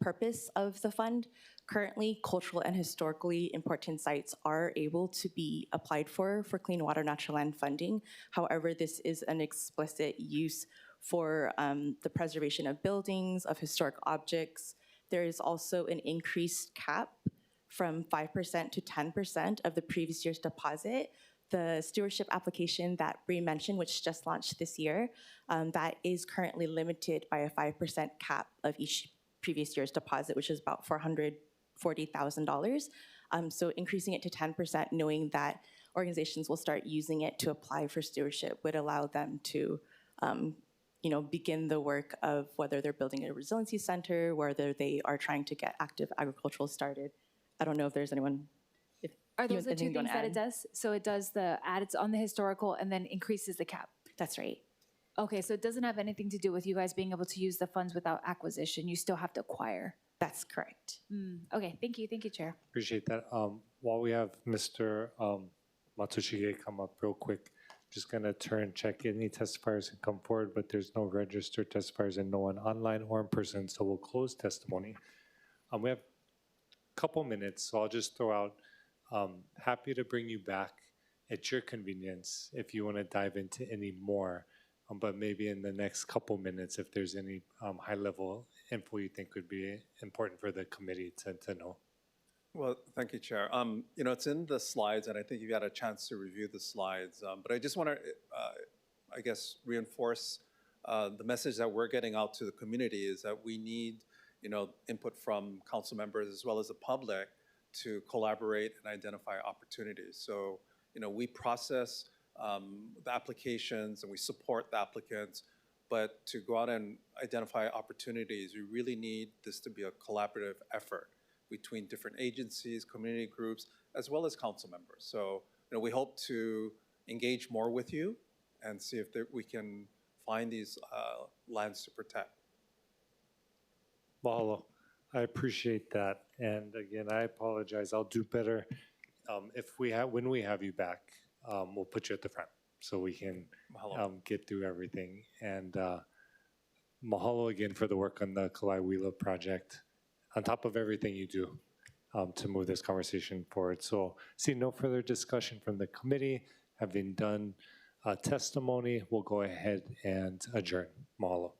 purpose of the fund. Currently, cultural and historically important sites are able to be applied for clean water natural land funding. However, this is an explicit use for the preservation of buildings, of historic objects. There is also an increased cap from 5% to 10% of the previous year's deposit. The stewardship application that Bree mentioned, which just launched this year, that is currently limited by a 5% cap of each previous year's deposit, which is about $440,000. So increasing it to 10%, knowing that organizations will start using it to apply for stewardship, would allow them to begin the work of whether they're building a resiliency center, whether they are trying to get active agricultural started. I don't know if there's anyone. Are those the two things that it does? So it does the adds on the historical and then increases the cap. That's right. Okay, so it doesn't have anything to do with you guys being able to use the funds without acquisition. You still have to acquire. That's correct. Okay, thank you, Chair. Appreciate that. While we have Mr. Matsushige come up real quick, just gonna check any testifiers and come forward, but there's no registered testifiers and no one online or in person, so we'll close testimony. We have a couple minutes, so I'll just throw out, happy to bring you back at your convenience if you want to dive into any more, but maybe in the next couple minutes if there's any high-level info you think would be important for the committee to know. Well, thank you, Chair. You know, it's in the slides, and I think you got a chance to review the slides. But I just want to, I guess, reinforce the message that we're getting out to the community is that we need, you know, input from council members as well as the public to collaborate and identify opportunities. So, you know, we process the applications and we support the applicants, but to go out and identify opportunities, we really need this to be a collaborative effort between different agencies, community groups, as well as council members. So, you know, we hope to engage more with you and see if we can find these lands to protect. Mahalo. I appreciate that. And again, I apologize. I'll do better. When we have you back, we'll put you at the front so we can get through everything. And mahalo again for the work on the Kalaiwila project, on top of everything you do to move this conversation forward. So see no further discussion from the committee. Having done testimony, we'll go ahead and adjourn. Mahalo.